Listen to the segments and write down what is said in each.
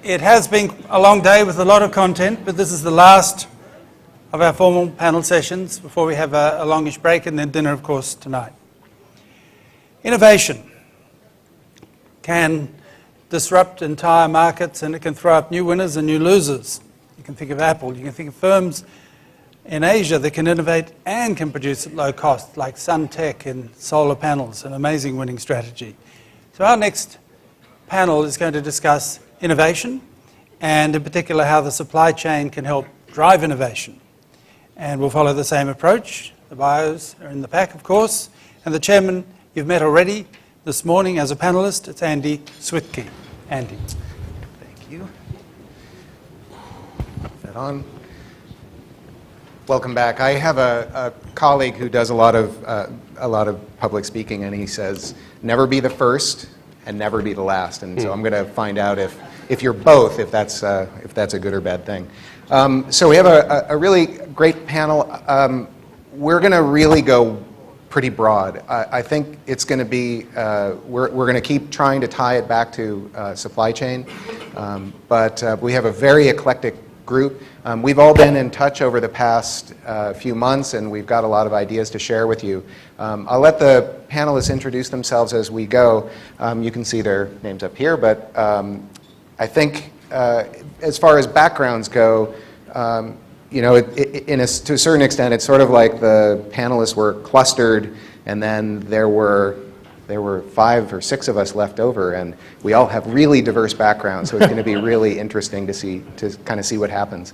It has been a long day with a lot of content, but this is the last of our formal panel sessions before we have a longish break and then dinner, of course, tonight. Innovation can disrupt entire markets and it can throw up new winners and new losers. You can think of Apple, you can think of firms in Asia that can innovate and can produce at low cost, like SunTech in solar panels, an amazing winning strategy. So our next panel is going to discuss innovation, and in particular how the supply chain can help drive innovation. And we'll follow the same approach. The bios are in the pack, of course, and the chairman you've met already this morning as a panelist. It's Andy Switke. Andy. Thank you. Is that on? Welcome back. I have a colleague who does a lot of public speaking, and he says, never be the first and never be the last. And so I'm going to find out if you're both, if that's a good or bad thing. So we have a really great panel. We're going to really go pretty broad. I think it's going to be, we're going to keep trying to tie it back to supply chain, but we have a very eclectic group. We've all been in touch over the past few months, and we've got a lot of ideas to share with you. I'll let the panelists introduce themselves as we go. You can see their names up here, but I think as far as backgrounds go, you know, to a certain extent, it's sort of like the panelists were clustered, and then there were 5 or 6 of us left over, and we all have really diverse backgrounds, so it's going to be really interesting to kind of see what happens.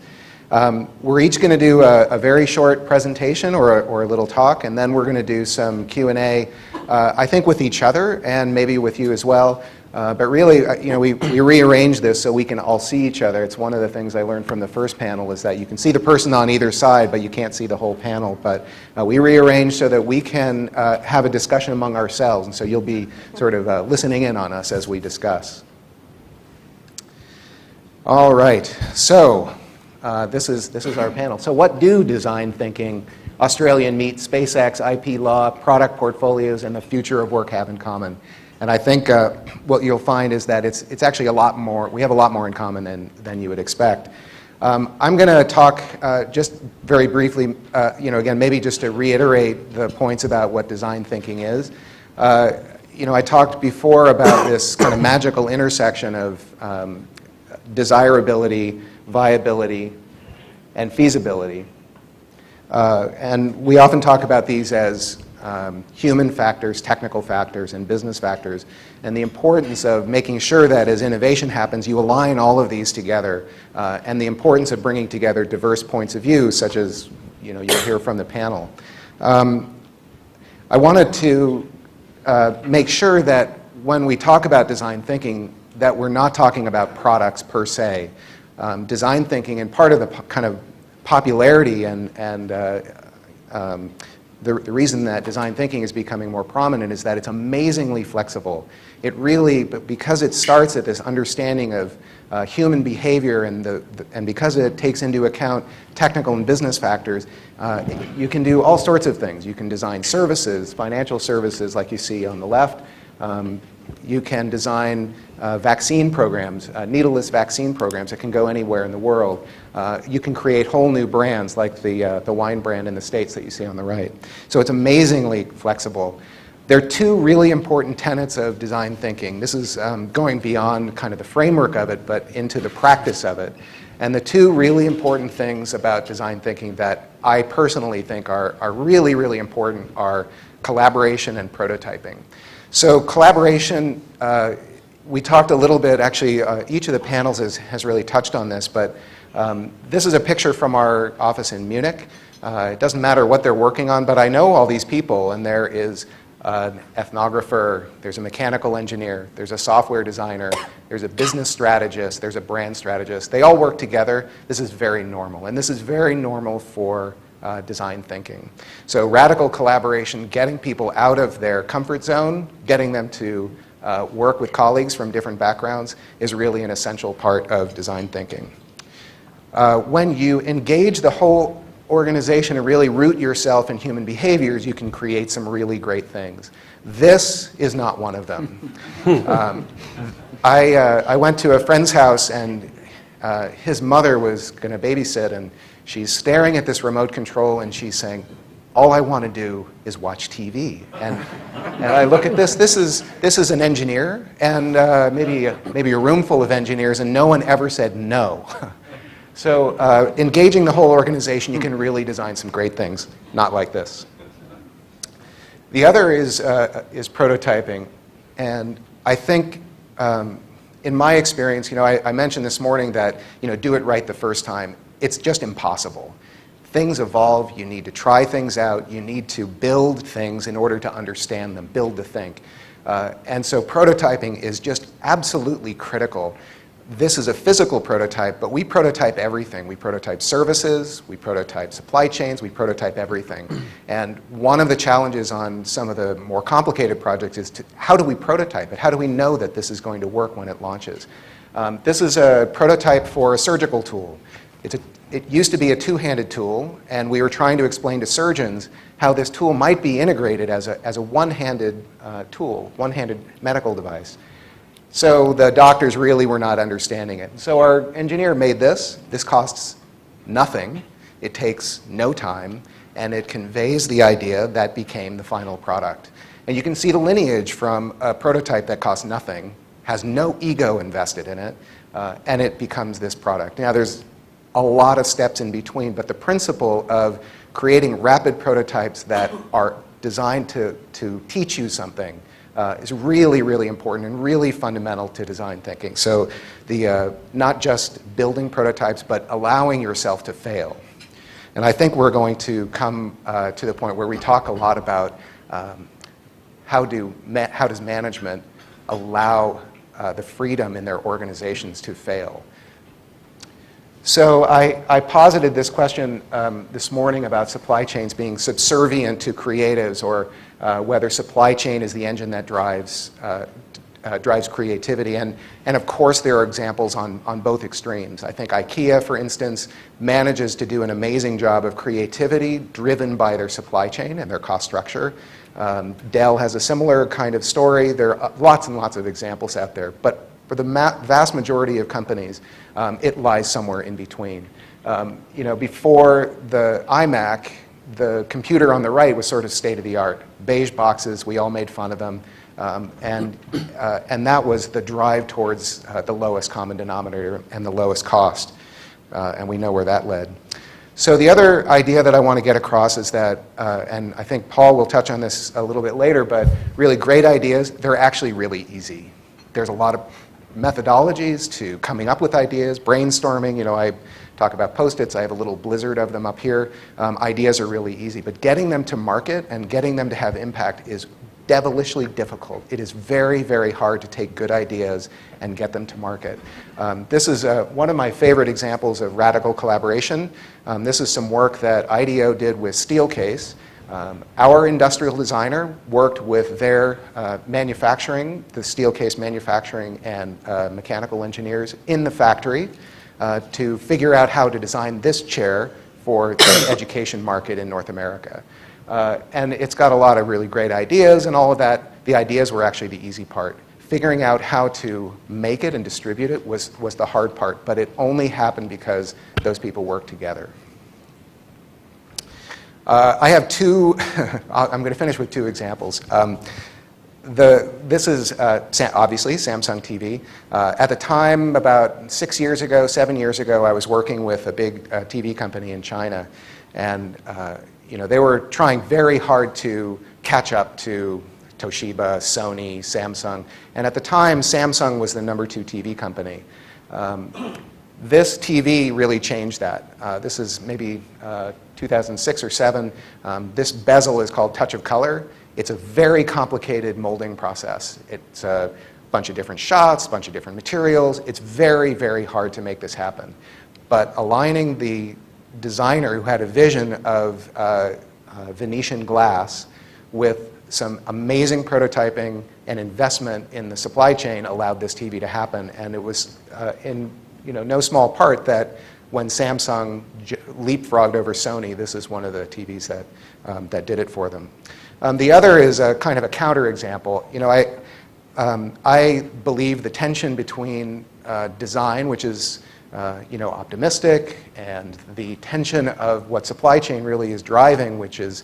We're each going to do a very short presentation or a little talk, and then we're going to do some Q&A, I think with each other and maybe with you as well. But really, you know, we rearranged this so we can all see each other. It's one of the things I learned from the first panel is that you can see the person on either side, but you can't see the whole panel. But we rearranged so that we can have a discussion among ourselves, and so you'll be sort of listening in on us as we discuss. All right, so this is our panel. So what do design thinking, Australian meat, SpaceX, IP law, product portfolios, and the future of work have in common? And I think what you'll find is that it's actually a lot more, we have a lot more in common than you would expect. I'm going to talk just very briefly, you know, again, maybe just to reiterate the points about what design thinking is. You know, I talked before about this kind of magical intersection of desirability, viability, and feasibility. And we often talk about these as human factors, technical factors, and business factors, and the importance of making sure that as innovation happens, you align all of these together, and the importance of bringing together diverse points of view, such as, you know, you'll hear from the panel. I wanted to make sure that when we talk about design thinking, that we're not talking about products per se. Design thinking, and part of the kind of popularity and the reason that design thinking is becoming more prominent is that it's amazingly flexible. It really, but because it starts at this understanding of human behavior and because it takes into account technical and business factors, you can do all sorts of things. You can design services, financial services like you see on the left. You can design vaccine programs, needleless vaccine programs that can go anywhere in the world. You can create whole new brands like the wine brand in the States that you see on the right. So it's amazingly flexible. There are 2 really important tenets of design thinking. This is going beyond kind of the framework of it, but into the practice of it. And the 2 really important things about design thinking that I personally think are really, really important are collaboration and prototyping. So collaboration, we talked a little bit, actually each of the panels has really touched on this, but this is a picture from our office in Munich. It doesn't matter what they're working on, but I know all these people, and there is an ethnographer, there's a mechanical engineer, there's a software designer, there's a business strategist, there's a brand strategist. They all work together. This is very normal, and this is very normal for design thinking. So radical collaboration, getting people out of their comfort zone, getting them to work with colleagues from different backgrounds is really an essential part of design thinking. When you engage the whole organization and really root yourself in human behaviors, you can create some really great things. This is not one of them. I went to a friend's house, and his mother was going to babysit, and she's staring at this remote control, and she's saying, all I want to do is watch TV. And I look at this. This is an engineer, and maybe a room full of engineers, and no one ever said no. So engaging the whole organization, you can really design some great things, not like this. The other is prototyping, and I think in my experience, I mentioned this morning that do it right the first time. It's just impossible. Things evolve. You need to try things out. You need to build things in order to understand them, build to think. And so prototyping is just absolutely critical. This is a physical prototype, but we prototype everything. We prototype services, we prototype supply chains, we prototype everything. And one of the challenges on some of the more complicated projects is how do we prototype it? How do we know that this is going to work when it launches? This is a prototype for a surgical tool. It used to be a two-handed tool, and we were trying to explain to surgeons how this tool might be integrated as a one-handed tool, one-handed medical device. So the doctors really were not understanding it. So our engineer made this. This costs nothing. It takes no time, and it conveys the idea that became the final product. And you can see the lineage from a prototype that costs nothing, has no ego invested in it, and it becomes this product. Now there's a lot of steps in between, but the principle of creating rapid prototypes that are designed to teach you something is really, really important and really fundamental to design thinking. So not just building prototypes, but allowing yourself to fail. And I think we're going to come to the point where we talk a lot about how does management allow the freedom in their organizations to fail. So I posited this question this morning about supply chains being subservient to creatives, or whether supply chain is the engine that drives creativity. And of course, there are examples on both extremes. I think IKEA, for instance, manages to do an amazing job of creativity driven by their supply chain and their cost structure. Dell has a similar kind of story. There are lots and lots of examples out there. But for the vast majority of companies, it lies somewhere in between. Before the iMac, the computer on the right was sort of state of the art. Beige boxes, we all made fun of them, and that was the drive towards the lowest common denominator and the lowest cost, and we know where that led. So the other idea that I want to get across is that, and I think Paul will touch on this a little bit later, but really great ideas, they're actually really easy. There's a lot of methodologies to coming up with ideas, brainstorming. I talk about Post-its. I have a little blizzard of them up here. Ideas are really easy, but getting them to market and getting them to have impact is devilishly difficult. It is very, very hard to take good ideas and get them to market. This is one of my favorite examples of radical collaboration. This is some work that IDEO did with Steelcase. Our industrial designer worked with their manufacturing, the Steelcase manufacturing and mechanical engineers in the factory to figure out how to design this chair for the education market in North America. And it's got a lot of really great ideas and all of that. The ideas were actually the easy part. Figuring out how to make it and distribute it was the hard part, but it only happened because those people worked together. I have two, I'm going to finish with two examples. This is obviously Samsung TV. At the time, about 7 years ago, I was working with a big TV company in China, and they were trying very hard to catch up to Toshiba, Sony, Samsung, and at the time, Samsung was the #2 TV company. This TV really changed that. This is maybe 2006 or 7. This bezel is called Touch of Color. It's a very complicated molding process. It's a bunch of different shots, a bunch of different materials. It's very, very hard to make this happen. But aligning the designer who had a vision of Venetian glass with some amazing prototyping and investment in the supply chain allowed this TV to happen. And it was in no small part that when Samsung leapfrogged over Sony, this is one of the TVs that did it for them. The other is a kind of a counterexample. You know, I believe the tension between design, which is you know, optimistic, and the tension of what supply chain really is driving, which is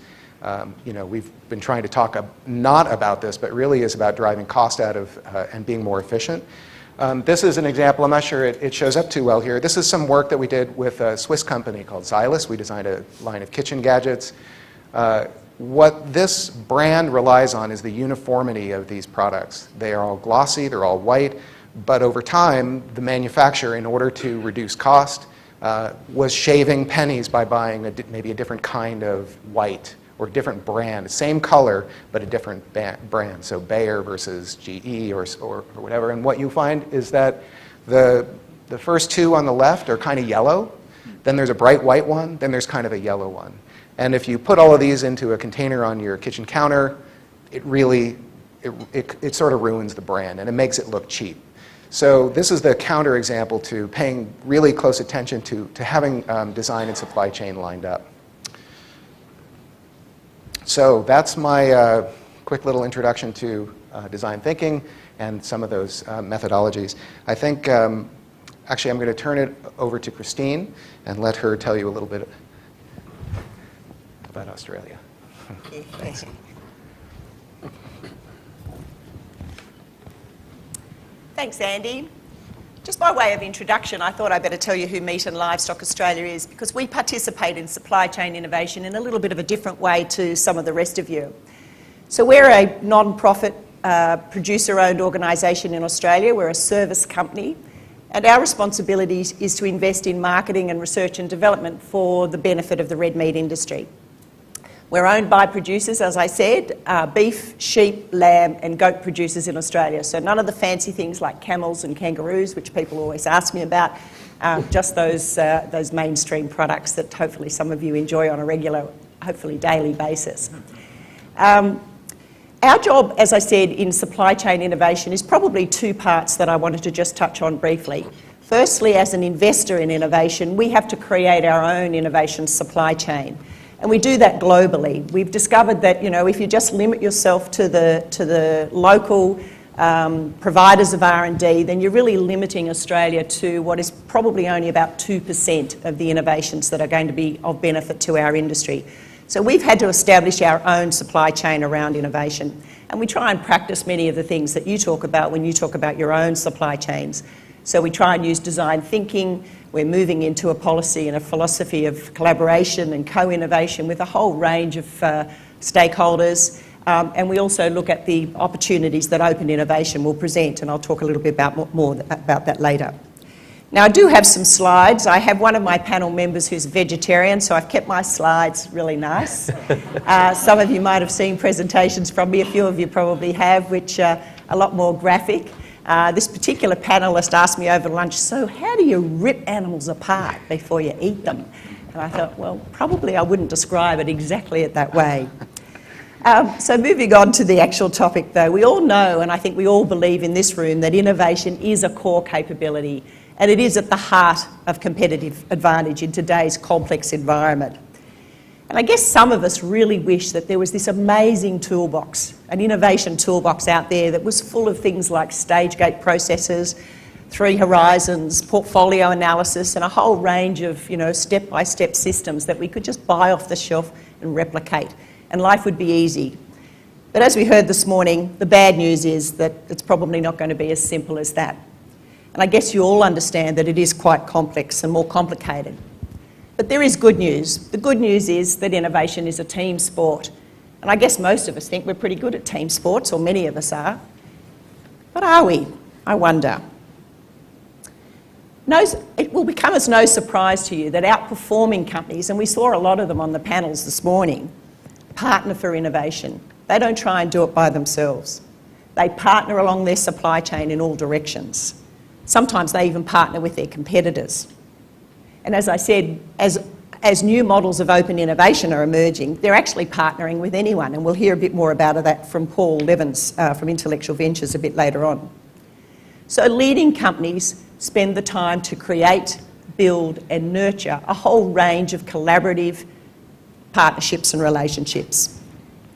you know, we've been trying to talk not about this, but really is about driving cost out of and being more efficient. This is an example. I'm not sure it shows up too well here. This is some work that we did with a Swiss company called Xylus. We designed a line of kitchen gadgets. What this brand relies on is the uniformity of these products. They are all glossy, they're all white, but over time, the manufacturer, in order to reduce cost, was shaving pennies by buying maybe a different kind of white or different brand, same color, but a different brand. So Bayer versus GE or whatever. And what you find is that the first two on the left are kind of yellow, then there's a bright white one, then there's kind of a yellow one. And if you put all of these into a container on your kitchen counter, it really, it sort of ruins the brand and it makes it look cheap. So this is the counterexample to paying really close attention to having design and supply chain lined up. So that's my quick little introduction to design thinking and some of those methodologies. I think, actually, I'm going to turn it over to Christine and let her tell you a little bit about Australia. Thanks. Thanks, Andy. Just by way of introduction, I thought I'd better tell you who Meat and Livestock Australia is, because we participate in supply chain innovation in a little bit of a different way to some of the rest of you. So we're a non-profit producer-owned organisation in Australia. We're a service company, and our responsibility is to invest in marketing and research and development for the benefit of the red meat industry. We're owned by producers, as I said, beef, sheep, lamb and goat producers in Australia. So none of the fancy things like camels and kangaroos, which people always ask me about, just those mainstream products that hopefully some of you enjoy on a regular, hopefully daily basis. Our job, as I said, in supply chain innovation is probably two parts that I wanted to just touch on briefly. Firstly, as an investor in innovation, we have to create our own innovation supply chain. And we do that globally. We've discovered that, you know, if you just limit yourself to the local providers of R&D, then you're really limiting Australia to what is probably only about 2% of the innovations that are going to be of benefit to our industry. So we've had to establish our own supply chain around innovation. And we try and practice many of the things that you talk about when you talk about your own supply chains. So we try and use design thinking. We're moving into a policy and a philosophy of collaboration and co-innovation with a whole range of stakeholders. And we also look at the opportunities that open innovation will present, and I'll talk a little bit more about that later. Now, I do have some slides. I have one of my panel members who's a vegetarian, so I've kept my slides really nice. Some of you might have seen presentations from me, a few of you probably have, which are a lot more graphic. This particular panellist asked me over lunch, so how do you rip animals apart before you eat them? And I thought, well, probably I wouldn't describe it exactly that way. So moving on to the actual topic though, we all know, and I think we all believe in this room, that innovation is a core capability, and it is at the heart of competitive advantage in today's complex environment. And I guess some of us really wish that there was this amazing toolbox, an innovation toolbox out there that was full of things like stage gate processes, 3 horizons, portfolio analysis, and a whole range of, you know, step-by-step systems that we could just buy off the shelf and replicate, and life would be easy. But as we heard this morning, the bad news is that it's probably not going to be as simple as that. And I guess you all understand that it is quite complex and more complicated. But there is good news. The good news is that innovation is a team sport. And I guess most of us think we're pretty good at team sports, or many of us are. But are we? I wonder. It will become as no surprise to you that outperforming companies, and we saw a lot of them on the panels this morning, partner for innovation. They don't try and do it by themselves. They partner along their supply chain in all directions. Sometimes they even partner with their competitors. And as I said, as new models of open innovation are emerging, they're actually partnering with anyone, and we'll hear a bit more about that from Paul Levins from Intellectual Ventures a bit later on. So leading companies spend the time to create, build and nurture a whole range of collaborative partnerships and relationships.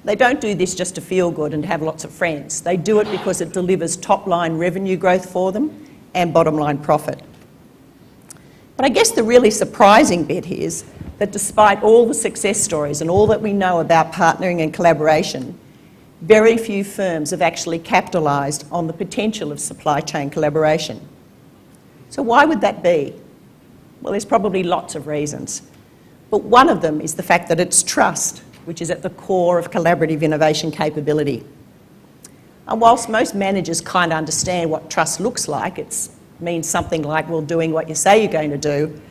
They don't do this just to feel good and to have lots of friends. They do it because it delivers top-line revenue growth for them and bottom-line profit. But I guess the really surprising bit is that despite all the success stories and all that we know about partnering and collaboration, very few firms have actually capitalised on the potential of supply chain collaboration. So why would that be? Well, there's probably lots of reasons. But one of them is the fact that it's trust, which is at the core of collaborative innovation capability. And whilst most managers kind of understand what trust looks like, it means something like, well, doing what you say you're going to do,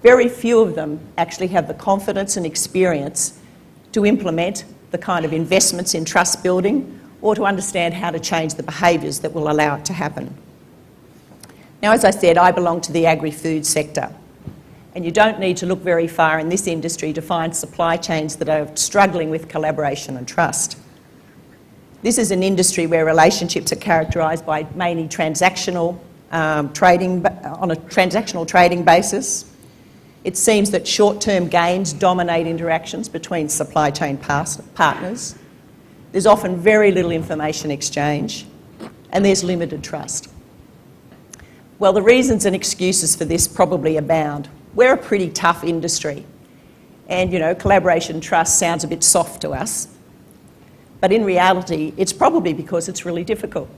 very few of them actually have the confidence and experience to implement the kind of investments in trust building or to understand how to change the behaviours that will allow it to happen. Now, as I said, I belong to the agri-food sector. And you don't need to look very far in this industry to find supply chains that are struggling with collaboration and trust. This is an industry where relationships are characterised by mainly transactional trading, on a transactional trading basis. It seems that short-term gains dominate interactions between supply chain partners. There's often very little information exchange, and there's limited trust. Well, the reasons and excuses for this probably abound. We're a pretty tough industry, and collaboration and trust sounds a bit soft to us, but in reality it's probably because it's really difficult.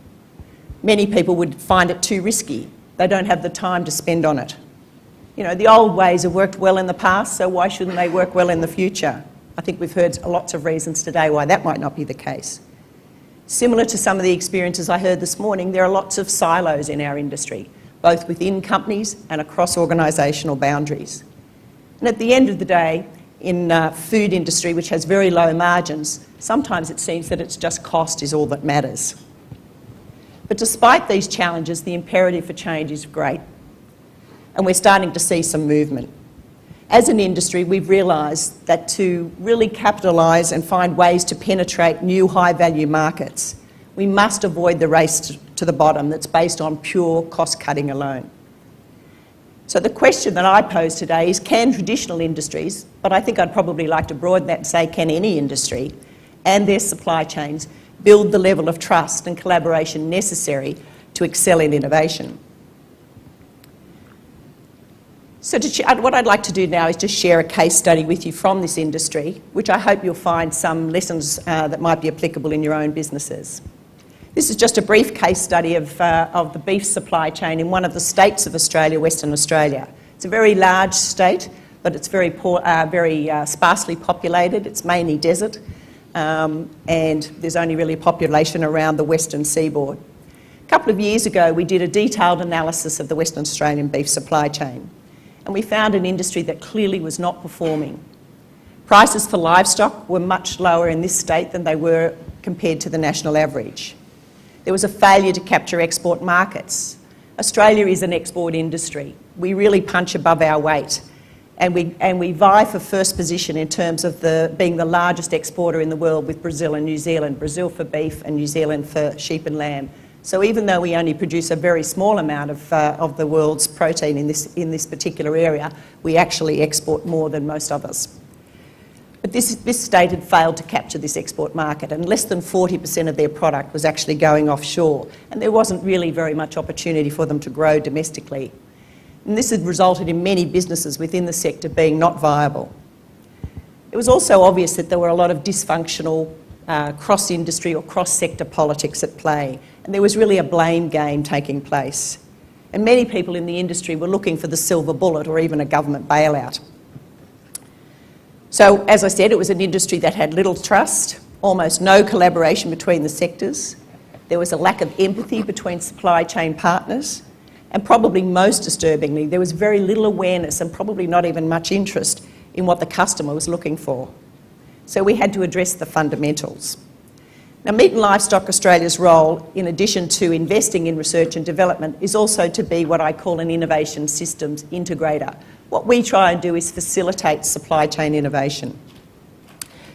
Many people would find it too risky. They don't have the time to spend on it. The old ways have worked well in the past, so why shouldn't they work well in the future? I think we've heard lots of reasons today why that might not be the case. Similar to some of the experiences I heard this morning, there are lots of silos in our industry, both within companies and across organisational boundaries. And at the end of the day, in food industry, which has very low margins, sometimes it seems that it's just cost is all that matters. But despite these challenges, the imperative for change is great, and we're starting to see some movement. As an industry, we've realised that to really capitalise and find ways to penetrate new high-value markets, we must avoid the race to the bottom that's based on pure cost-cutting alone. So the question that I pose today is, can traditional industries, but I think I'd probably like to broaden that and say, can any industry and their supply chains build the level of trust and collaboration necessary to excel in innovation? So what I'd like to do now is just share a case study with you from this industry, which I hope you'll find some lessons that might be applicable in your own businesses. This is just a brief case study of the beef supply chain in one of the states of Australia, Western Australia. It's a very large state, but it's very sparsely populated. It's mainly desert, and there's only really a population around the western seaboard. A couple of years ago, we did a detailed analysis of the Western Australian beef supply chain, and we found an industry that clearly was not performing. Prices for livestock were much lower in this state than they were compared to the national average. There was a failure to capture export markets. Australia is an export industry. We really punch above our weight, and we vie for first position in terms of being the largest exporter in the world with Brazil and New Zealand, Brazil for beef and New Zealand for sheep and lamb. So even though we only produce a very small amount of the world's protein in this particular area, we actually export more than most others. But this state had failed to capture this export market, and less than 40% of their product was actually going offshore, and there wasn't really very much opportunity for them to grow domestically. And this had resulted in many businesses within the sector being not viable. It was also obvious that there were a lot of dysfunctional cross-industry or cross-sector politics at play, and there was really a blame game taking place. And many people in the industry were looking for the silver bullet or even a government bailout. So, as I said, it was an industry that had little trust, almost no collaboration between the sectors. There was a lack of empathy between supply chain partners, and probably most disturbingly, there was very little awareness and probably not even much interest in what the customer was looking for. So we had to address the fundamentals. Now, Meat and Livestock Australia's role, in addition to investing in research and development, is also to be what I call an innovation systems integrator. What we try and do is facilitate supply chain innovation.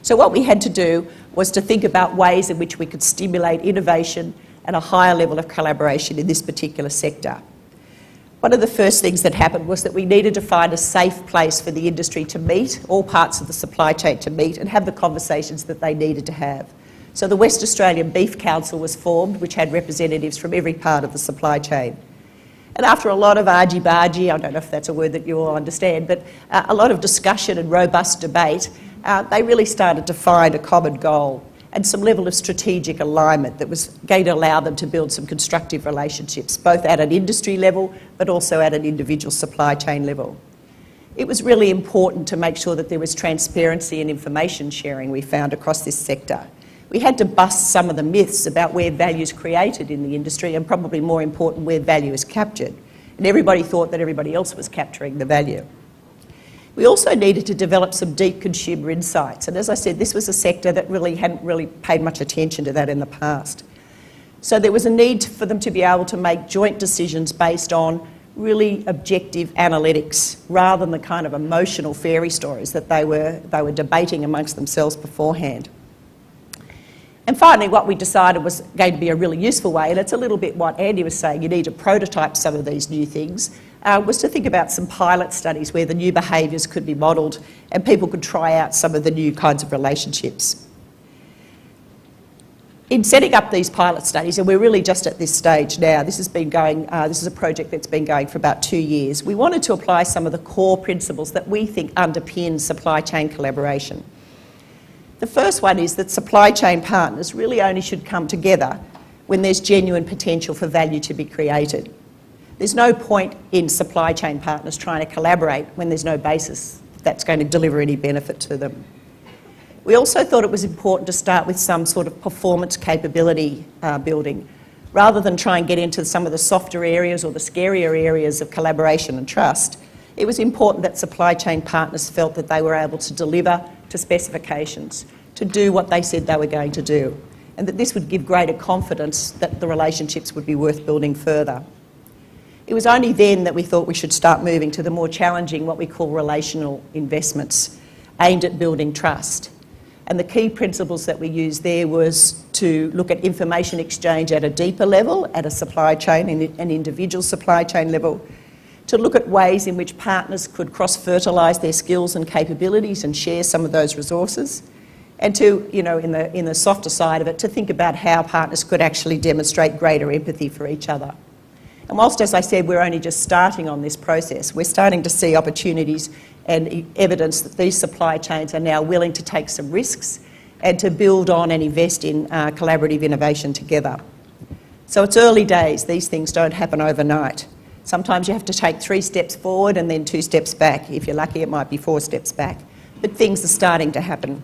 So what we had to do was to think about ways in which we could stimulate innovation and a higher level of collaboration in this particular sector. One of the first things that happened was that we needed to find a safe place for the industry to meet, all parts of the supply chain to meet and have the conversations that they needed to have. So the West Australian Beef Council was formed, which had representatives from every part of the supply chain. And after a lot of argy-bargy, I don't know if that's a word that you all understand, but a lot of discussion and robust debate, they really started to find a common goal and some level of strategic alignment that was going to allow them to build some constructive relationships, both at an industry level, but also at an individual supply chain level. It was really important to make sure that there was transparency and information sharing we found across this sector. We had to bust some of the myths about where value is created in the industry and, probably more important, where value is captured. And everybody thought that everybody else was capturing the value. We also needed to develop some deep consumer insights. And as I said, this was a sector that really hadn't really paid much attention to that in the past. So there was a need for them to be able to make joint decisions based on really objective analytics rather than the kind of emotional fairy stories that they were debating amongst themselves beforehand. And finally, what we decided was going to be a really useful way, and it's a little bit what Andy was saying, you need to prototype some of these new things, was to think about some pilot studies where the new behaviours could be modelled and people could try out some of the new kinds of relationships. In setting up these pilot studies, and we're really just at this stage now, this has been going, this is a project that's been going for about 2 years, we wanted to apply some of the core principles that we think underpin supply chain collaboration. The first one is that supply chain partners really only should come together when there's genuine potential for value to be created. There's no point in supply chain partners trying to collaborate when there's no basis that's going to deliver any benefit to them. We also thought it was important to start with some sort of performance capability building. Rather than try and get into some of the softer areas or the scarier areas of collaboration and trust, it was important that supply chain partners felt that they were able to deliver to specifications, to do what they said they were going to do, and that this would give greater confidence that the relationships would be worth building further. It was only then that we thought we should start moving to the more challenging, what we call relational investments, aimed at building trust. And the key principles that we used there was to look at information exchange at a deeper level, at a supply chain, an individual supply chain level, to look at ways in which partners could cross-fertilise their skills and capabilities and share some of those resources, and to, in the softer side of it, to think about how partners could actually demonstrate greater empathy for each other. And whilst, as I said, we're only just starting on this process, we're starting to see opportunities and evidence that these supply chains are now willing to take some risks and to build on and invest in collaborative innovation together. So it's early days. These things don't happen overnight. Sometimes you have to take 3 steps forward and then 2 steps back. If you're lucky, it might be 4 steps back. But things are starting to happen.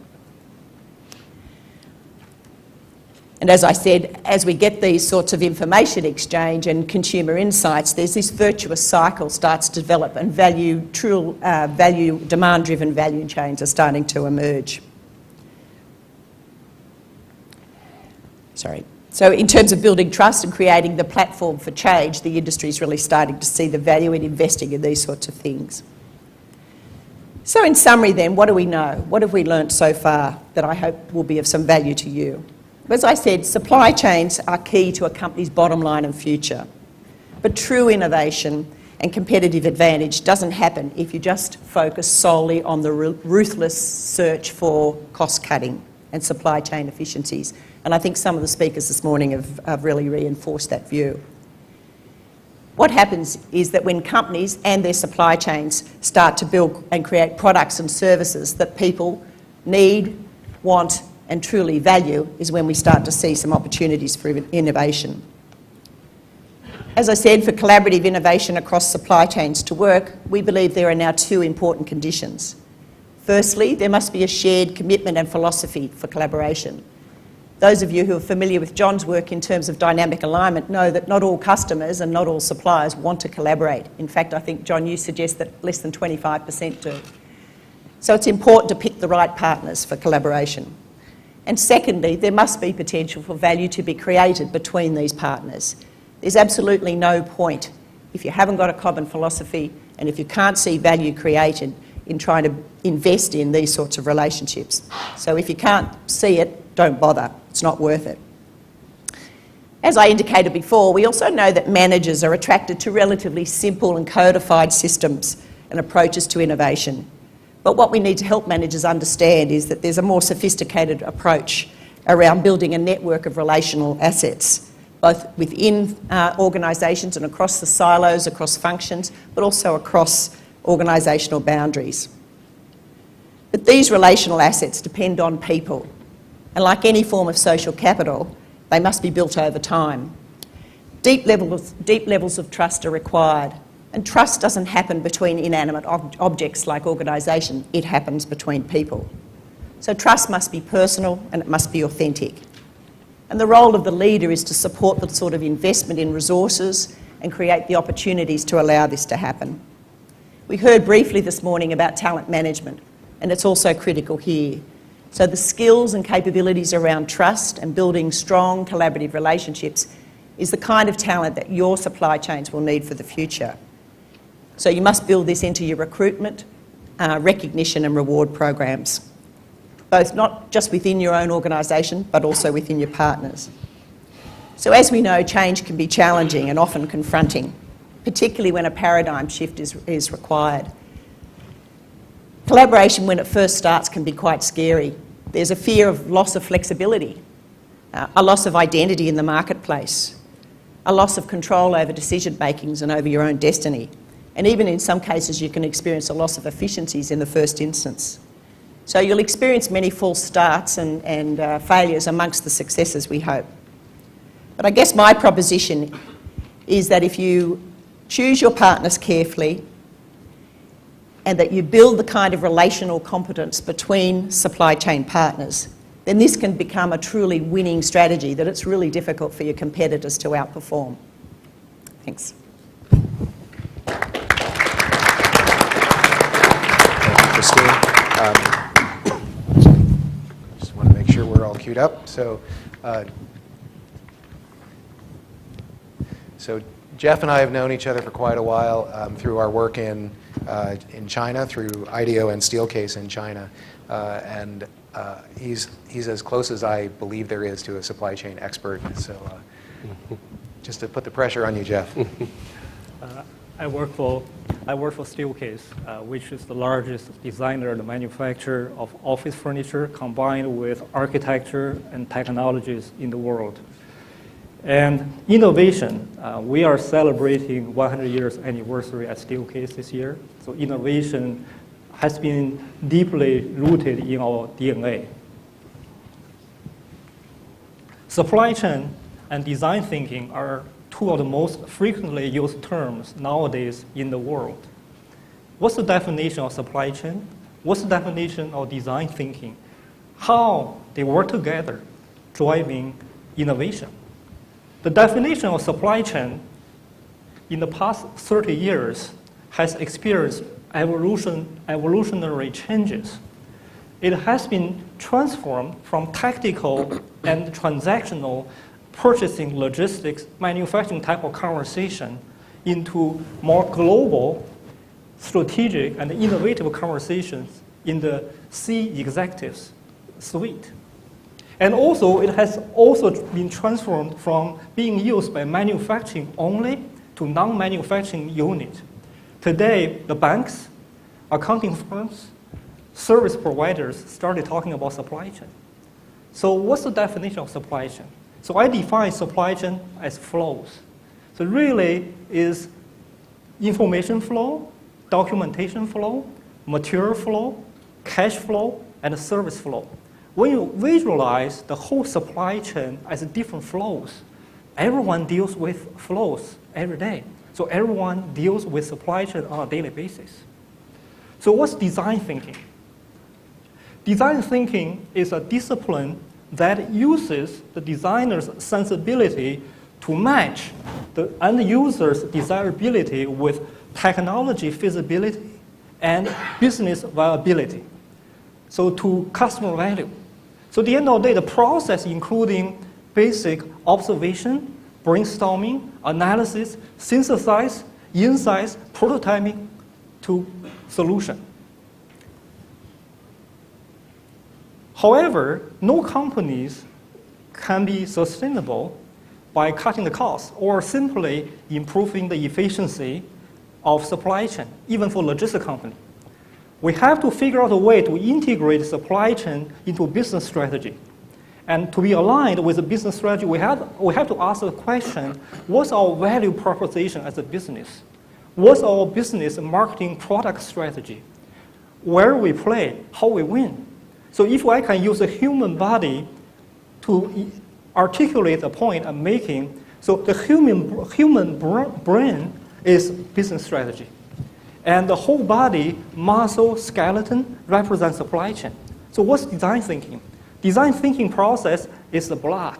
And as I said, as we get these sorts of information exchange and consumer insights, there's this virtuous cycle starts to develop, and demand-driven value chains are starting to emerge. So in terms of building trust and creating the platform for change, the industry is really starting to see the value in investing in these sorts of things. So in summary then, what do we know? What have we learnt so far that I hope will be of some value to you? As I said, supply chains are key to a company's bottom line and future. But true innovation and competitive advantage doesn't happen if you just focus solely on the ruthless search for cost cutting and supply chain efficiencies. And I think some of the speakers this morning have really reinforced that view. What happens is that when companies and their supply chains start to build and create products and services that people need, want, and truly value, is when we start to see some opportunities for innovation. As I said, for collaborative innovation across supply chains to work, we believe there are now 2 important conditions. Firstly, there must be a shared commitment and philosophy for collaboration. Those of you who are familiar with John's work in terms of dynamic alignment know that not all customers and not all suppliers want to collaborate. In fact, I think, John, you suggest that less than 25% do. So it's important to pick the right partners for collaboration. And secondly, there must be potential for value to be created between these partners. There's absolutely no point, if you haven't got a common philosophy and if you can't see value created, in trying to invest in these sorts of relationships. So if you can't see it, don't bother. It's not worth it. As I indicated before, we also know that managers are attracted to relatively simple and codified systems and approaches to innovation. But what we need to help managers understand is that there's a more sophisticated approach around building a network of relational assets, both within organisations and across the silos, across functions, but also across organisational boundaries. But these relational assets depend on people, and like any form of social capital, they must be built over time. Deep levels of trust are required, and trust doesn't happen between inanimate objects like organisation, it happens between people. So trust must be personal and it must be authentic. And the role of the leader is to support the sort of investment in resources and create the opportunities to allow this to happen. We heard briefly this morning about talent management, and it's also critical here. So the skills and capabilities around trust and building strong collaborative relationships is the kind of talent that your supply chains will need for the future. So you must build this into your recruitment, recognition and reward programs, both not just within your own organisation, but also within your partners. So as we know, change can be challenging and often confronting, particularly when a paradigm shift is required. Collaboration, when it first starts, can be quite scary. There's a fear of loss of flexibility, a loss of identity in the marketplace, a loss of control over decision makings and over your own destiny. And even in some cases, you can experience a loss of efficiencies in the first instance. So you'll experience many false starts and failures amongst the successes, we hope. But I guess my proposition is that if you choose your partners carefully and that you build the kind of relational competence between supply chain partners, then this can become a truly winning strategy that it's really difficult for your competitors to outperform. Thanks. Christine. Just want to make sure we're all queued up. So Jeff and I have known each other for quite a while through our work in China, through IDEO and Steelcase in China, and he's as close as I believe there is to a supply chain expert. So just to put the pressure on you, Jeff. I work for Steelcase, which is the largest designer and manufacturer of office furniture combined with architecture and technologies in the world. And innovation, we are celebrating 100 years anniversary at Steelcase this year. So innovation has been deeply rooted in our DNA. Supply chain and design thinking are two of the most frequently used terms nowadays in the world. What's the definition of supply chain? What's the definition of design thinking? How they work together, driving innovation. The definition of supply chain in the past 30 years has experienced evolutionary changes. It has been transformed from tactical and transactional purchasing, logistics, manufacturing type of conversation into more global, strategic, and innovative conversations in the C-executives suite. And also, it has also been transformed from being used by manufacturing only to non-manufacturing unit. Today, the banks, accounting firms, service providers started talking about supply chain. So what's the definition of supply chain? So I define supply chain as flows. So really is information flow, documentation flow, material flow, cash flow, and service flow. When you visualize the whole supply chain as different flows, everyone deals with flows every day. So everyone deals with supply chain on a daily basis. So what's design thinking? Design thinking is a discipline that uses the designer's sensibility to match the end user's desirability with technology feasibility and business viability. So to customer value. So at the end of the day, the process including basic observation, brainstorming, analysis, synthesize, insights, prototyping to solution. However, no companies can be sustainable by cutting the cost or simply improving the efficiency of supply chain, even for logistics company. We have to figure out a way to integrate supply chain into business strategy. And to be aligned with the business strategy, we have to ask the question, what's our value proposition as a business? What's our business marketing product strategy? Where we play, how we win. So if I can use the human body to articulate the point I'm making, so the human brain is business strategy. And the whole body, muscle, skeleton, represents supply chain. So what's design thinking? Design thinking process is the blood,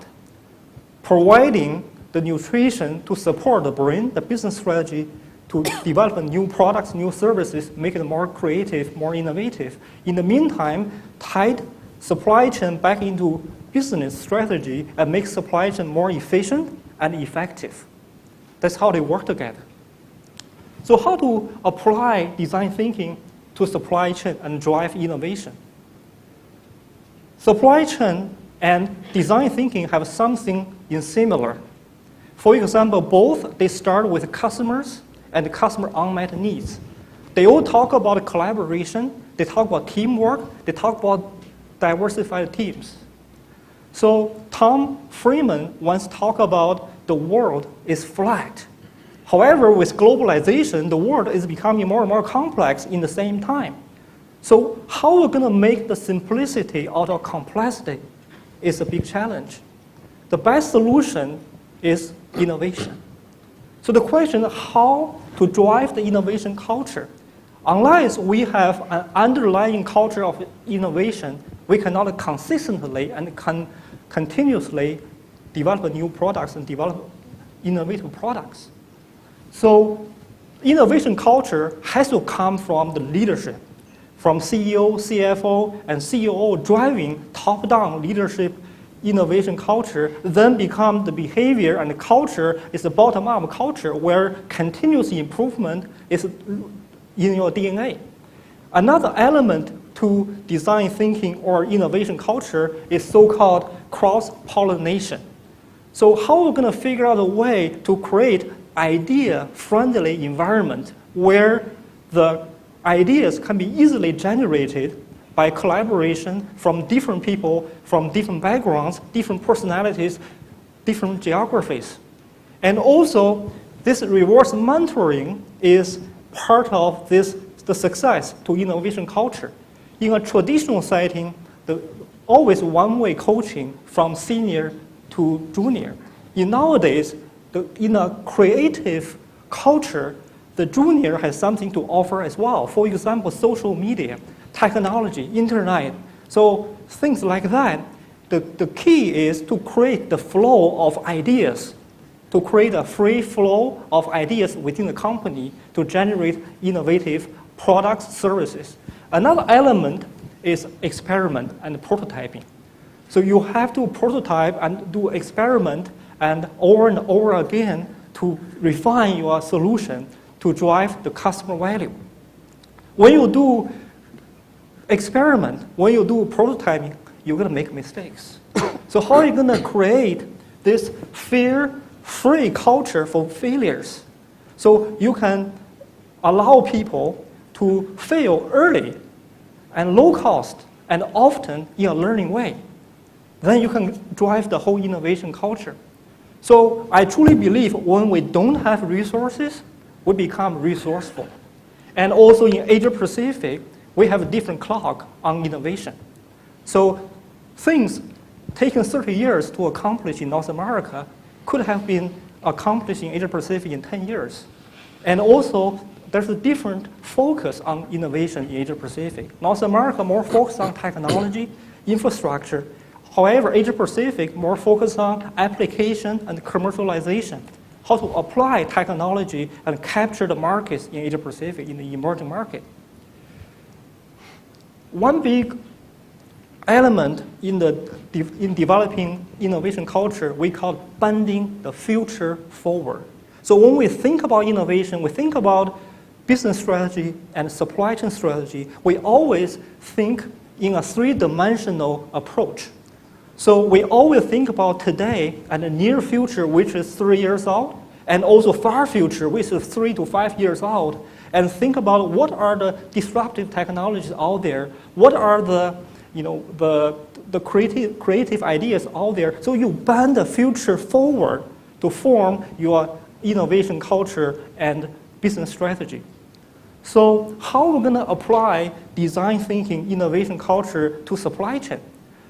providing the nutrition to support the brain, the business strategy, to develop new products, new services, make it more creative, more innovative. In the meantime, tied supply chain back into business strategy and make supply chain more efficient and effective. That's how they work together. So how to apply design thinking to supply chain and drive innovation? Supply chain and design thinking have something in similar. For example, both they start with customers and customer unmet needs. They all talk about collaboration, they talk about teamwork, they talk about diversified teams. So Tom Freeman once talked about the world is flat. However, with globalization, the world is becoming more and more complex in the same time. So how we're going to make the simplicity out of complexity is a big challenge. The best solution is innovation. So the question is how to drive the innovation culture. Unless we have an underlying culture of innovation, we cannot consistently and continuously develop new products and develop innovative products. So innovation culture has to come from the leadership, from CEO, CFO, and COO driving top-down leadership innovation culture, then become the behavior and the culture is the bottom-up culture where continuous improvement is in your DNA. Another element to design thinking or innovation culture is so-called cross-pollination. So how are we going to figure out a way to create idea-friendly environment where the ideas can be easily generated by collaboration from different people, from different backgrounds, different personalities, different geographies. And also, this reverse mentoring is part of the success to innovation culture. In a traditional setting, always one-way coaching from senior to junior. Nowadays, in a creative culture, the junior has something to offer as well. For example, social media, technology, internet. So things like that. The key is to create the flow of ideas, to create a free flow of ideas within the company to generate innovative products, services. Another element is experiment and prototyping. So you have to prototype and do experiment and over again to refine your solution to drive the customer value. When you do experiment, when you do prototyping, you're going to make mistakes. So how are you going to create this fear-free culture for failures? So you can allow people to fail early and low cost and often in a learning way. Then you can drive the whole innovation culture. So I truly believe when we don't have resources, we become resourceful. And also in Asia Pacific, we have a different clock on innovation. So things taken 30 years to accomplish in North America could have been accomplished in Asia Pacific in 10 years. And also, there's a different focus on innovation in Asia Pacific. North America more focused on technology, infrastructure. However, Asia Pacific more focused on application and commercialization. How to apply technology and capture the markets in Asia Pacific, in the emerging market. One big element in developing innovation culture, we call bending the future forward. So when we think about innovation, we think about business strategy and supply chain strategy, we always think in a three-dimensional approach. So we always think about today and the near future, which is 3 years out, and also far future, which is 3 to 5 years out, and think about what are the disruptive technologies out there, what are the, the creative ideas out there. So you bend the future forward to form your innovation culture and business strategy. So how are we going to apply design thinking, innovation culture to supply chain?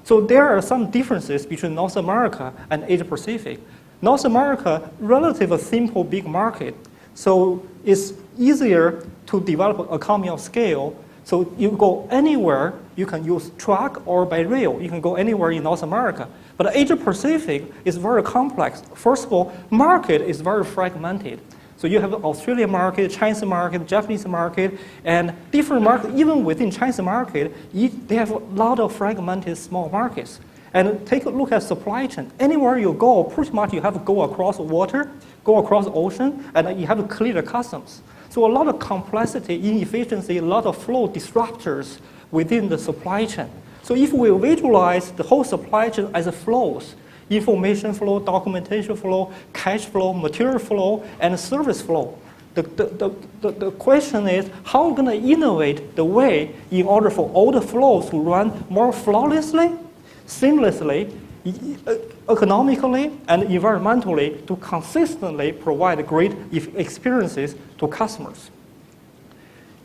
So there are some differences between North America and Asia Pacific. North America, relatively simple, big market. So it's easier to develop economy of scale. So you go anywhere, you can use truck or by rail. You can go anywhere in North America. But Asia Pacific is very complex. First of all, market is very fragmented. So you have Australian market, Chinese market, Japanese market, and different markets. Even within Chinese market, they have a lot of fragmented small markets. And take a look at supply chain. Anywhere you go, pretty much you have to go across water, go across the ocean, and you have to clear the customs. So a lot of complexity, inefficiency, a lot of flow disruptors within the supply chain. So if we visualize the whole supply chain as flows, information flow, documentation flow, cash flow, material flow, and service flow. The question is, how are we going to innovate the way in order for all the flows to run more flawlessly, seamlessly, economically, and environmentally to consistently provide great experiences to customers?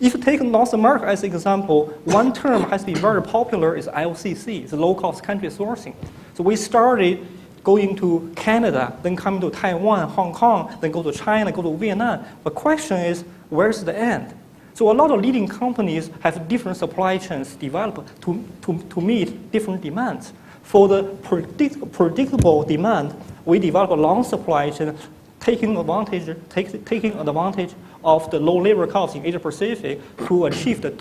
If you take North America as an example, one term has been very popular is LCC, it's low-cost country sourcing. So we started going to Canada, then coming to Taiwan, Hong Kong, then go to China, go to Vietnam. The question is, where's the end? So a lot of leading companies have different supply chains developed to meet different demands. For the predictable demand, we develop a long supply chain, taking advantage of the low labor costs in Asia Pacific to achieve the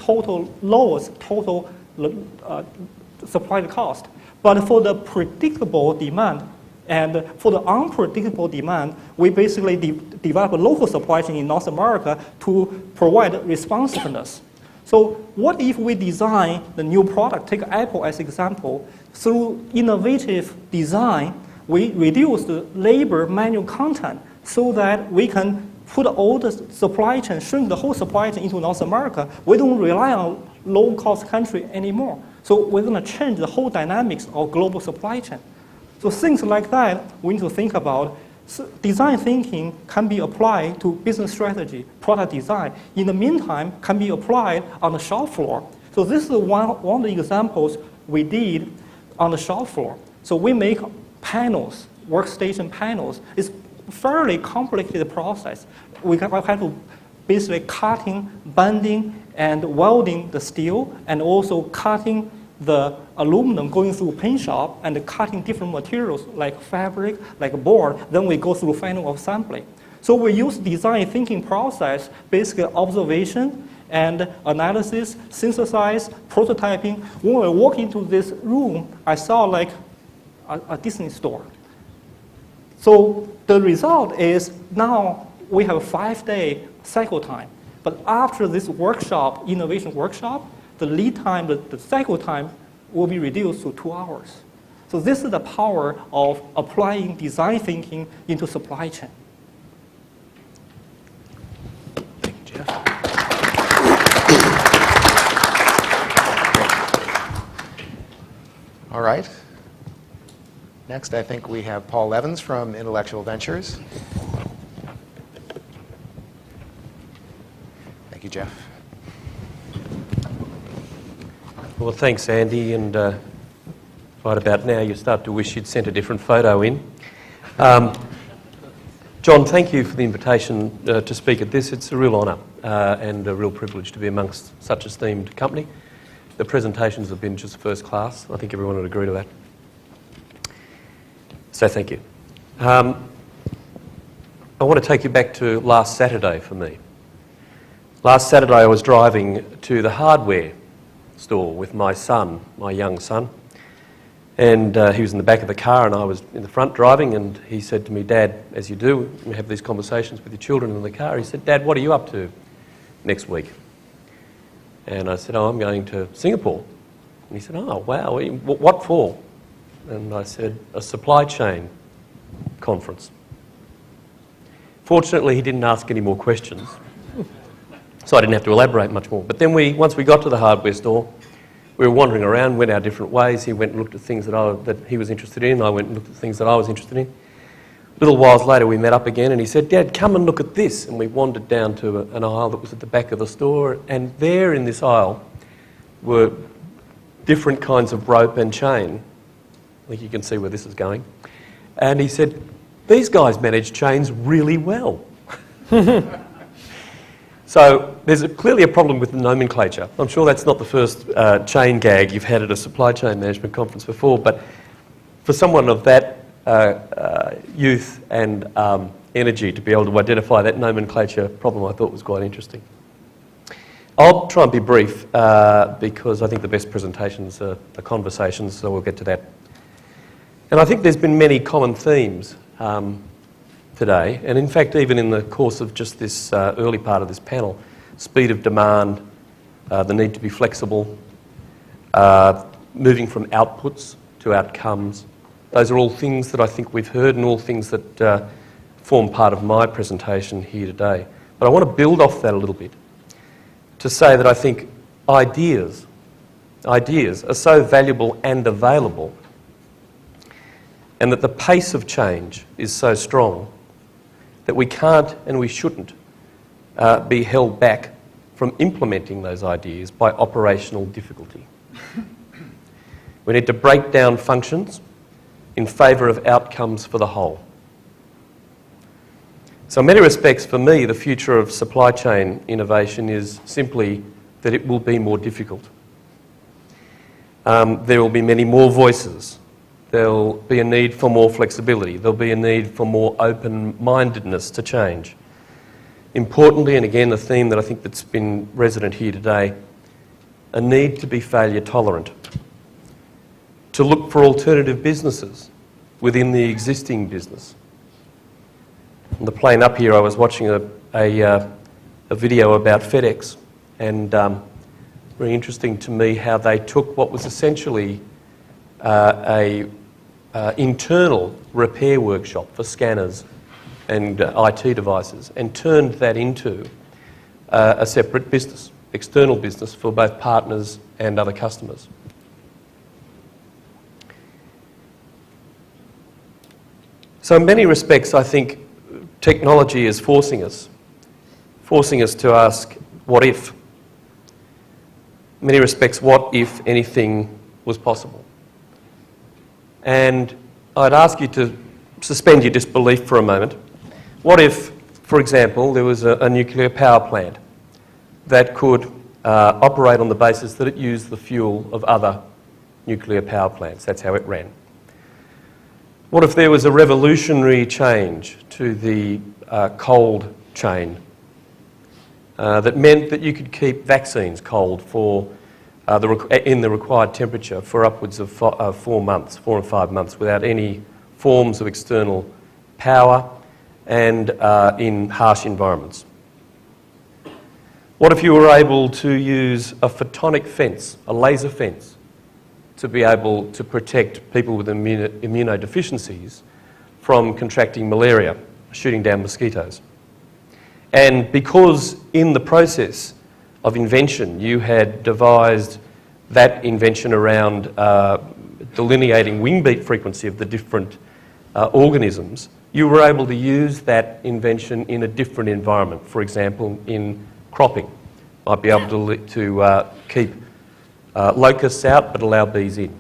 lowest total supply cost. But for the predictable demand and for the unpredictable demand, we basically develop a local supply chain in North America to provide responsiveness. So what if we design the new product, take Apple as an example, through innovative design, we reduce the labor manual content so that we can put all the supply chain, shrink the whole supply chain into North America. We don't rely on low-cost country anymore. So we're going to change the whole dynamics of global supply chain. So things like that we need to think about. So design thinking can be applied to business strategy, product design. In the meantime, can be applied on the shop floor. So this is one of the examples we did on the shop floor. So we make panels, workstation panels. It's a fairly complicated process. We have to basically cutting, bending, and welding the steel, and also cutting the aluminum, going through paint shop and cutting different materials like fabric, like board. Then we go through final assembly. So we use design thinking process, basically observation and analysis, synthesize, prototyping. When I walk into this room, I saw like a Disney store. So the result is now we have a 5-day cycle time. But after this workshop, innovation workshop, the lead time, the cycle time will be reduced to 2 hours. So this is the power of applying design thinking into supply chain. Thank you, Jeff. All right. Next, I think we have Paul Evans from Intellectual Ventures. Thank you, Jeff. Well, thanks, Andy, and right about now you start to wish you'd sent a different photo in. John, thank you for the invitation to speak at this. It's a real honour and a real privilege to be amongst such an esteemed company. The presentations have been just first class. I think everyone would agree to that. So thank you. I want to take you back to last Saturday for me. Last Saturday I was driving to the hardware store with my son, my young son, and he was in the back of the car and I was in the front driving, and he said to me, "Dad," as you do, you have these conversations with your children in the car, he said, "Dad, what are you up to next week?" And I said, "Oh, I'm going to Singapore." And he said, "Oh, wow, what for?" And I said, a supply chain conference. Fortunately, he didn't ask any more questions, so I didn't have to elaborate much more. But then once we got to the hardware store, we were wandering around, went our different ways. He went and looked at things that he was interested in. I went and looked at things that I was interested in. Little whiles later, we met up again, and he said, "Dad, come and look at this." And we wandered down to an aisle that was at the back of the store, and there in this aisle were different kinds of rope and chain. I think you can see where this is going. And he said, "These guys manage chains really well." So there's clearly a problem with the nomenclature. I'm sure that's not the first chain gag you've had at a supply chain management conference before, but for someone of that youth and energy to be able to identify that nomenclature problem, I thought was quite interesting. I'll try and be brief because I think the best presentations are conversations, so we'll get to that. And I think there's been many common themes today, and in fact even in the course of just this early part of this panel, speed of demand, the need to be flexible, moving from outputs to outcomes. Those are all things that I think we've heard and all things that form part of my presentation here today. But I want to build off that a little bit to say that I think ideas are so valuable and available, and that the pace of change is so strong that we can't and we shouldn't be held back from implementing those ideas by operational difficulty. We need to break down functions in favour of outcomes for the whole. So in many respects, for me, the future of supply chain innovation is simply that it will be more difficult. There will be many more voices. There'll be a need for more flexibility. There'll be a need for more open-mindedness to change. Importantly, and again a theme that I think that's been resident here today, a need to be failure tolerant, to look for alternative businesses within the existing business. On the plane up here, I was watching a video about FedEx, and very interesting to me how they took what was essentially a internal repair workshop for scanners and IT devices, and turned that into a separate business, external business for both partners and other customers. So in many respects, I think technology is forcing us to ask, what if? In many respects, what if anything was possible? And I'd ask you to suspend your disbelief for a moment. What if, for example, there was a nuclear power plant that could operate on the basis that it used the fuel of other nuclear power plants? That's how it ran. What if there was a revolutionary change to the cold chain that meant that you could keep vaccines cold for in the required temperature for upwards of 4 months, 4 or 5 months, without any forms of external power and in harsh environments? What if you were able to use a photonic fence, a laser fence, to be able to protect people with immunodeficiencies from contracting malaria, shooting down mosquitoes? And because in the process of invention you had devised that invention around delineating wing beat frequency of the different organisms, you were able to use that invention in a different environment. For example, in cropping, might be able to keep locusts out but allow bees in.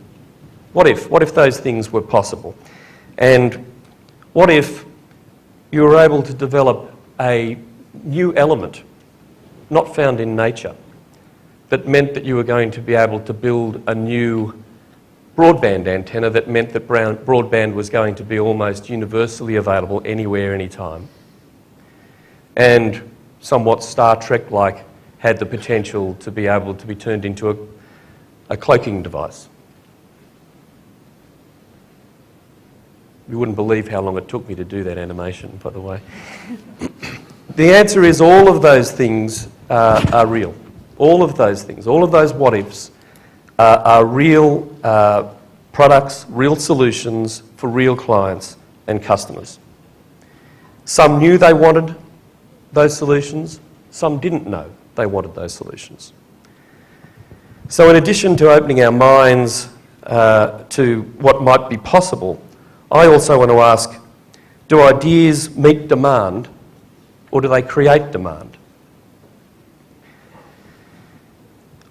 What if those things were possible? And what if you were able to develop a new element not found in nature that meant that you were going to be able to build a new broadband antenna that meant that broadband was going to be almost universally available anywhere, anytime, and somewhat Star Trek-like had the potential to be able to be turned into a cloaking device? You wouldn't believe how long it took me to do that animation, by the way. The answer is all of those things are real. All of those things, all of those what-ifs are real products, real solutions for real clients and customers. Some knew they wanted those solutions, some didn't know they wanted those solutions. So in addition to opening our minds to what might be possible, I also want to ask, do ideas meet demand or do they create demand?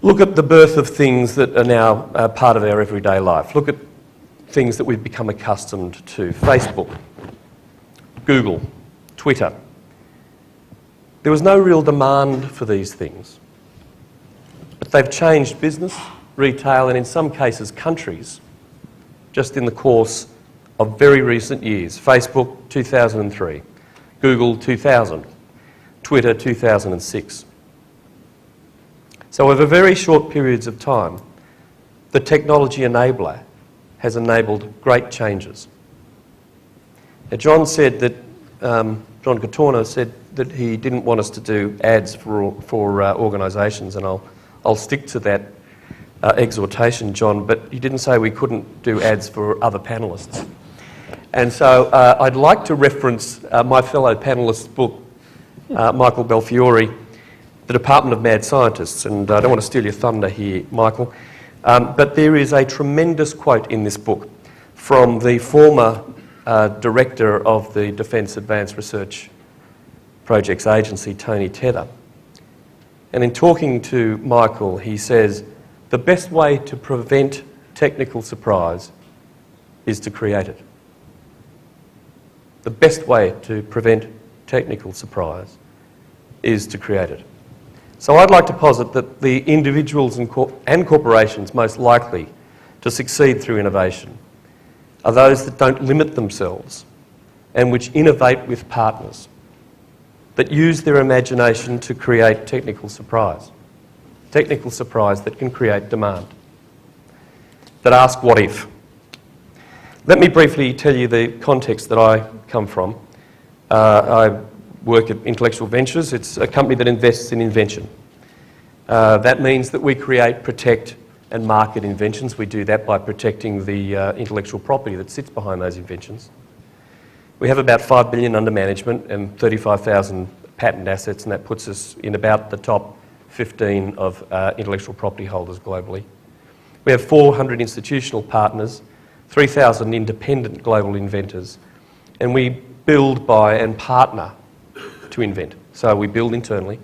Look at the birth of things that are now part of our everyday life. Look at things that we've become accustomed to. Facebook, Google, Twitter. There was no real demand for these things. But they've changed business, retail, and in some cases countries, just in the course of very recent years. Facebook, 2003. Google, 2000. Twitter, 2006. So over very short periods of time, the technology enabler has enabled great changes. Now, John said that, John Katorna said that he didn't want us to do ads for organisations, and I'll stick to that exhortation, John, but he didn't say we couldn't do ads for other panellists. And so I'd like to reference my fellow panellist's book, Michael Belfiore, The Department of Mad Scientists, and I don't want to steal your thunder here, Michael, but there is a tremendous quote in this book from the former director of the Defence Advanced Research Projects Agency, Tony Tether. And in talking to Michael, he says, the best way to prevent technical surprise is to create it. The best way to prevent technical surprise is to create it. So I'd like to posit that the individuals and corporations most likely to succeed through innovation are those that don't limit themselves and which innovate with partners, that use their imagination to create technical surprise that can create demand, that ask what if. Let me briefly tell you the context that I come from. I work at Intellectual Ventures. It's a company that invests in invention. That means that we create, protect and market inventions. We do that by protecting the intellectual property that sits behind those inventions. We have about 5 billion under management and 35,000 patent assets, and that puts us in about the top 15 of intellectual property holders globally. We have 400 institutional partners, 3,000 independent global inventors, and we build, buy and partner to invent. So we build internally,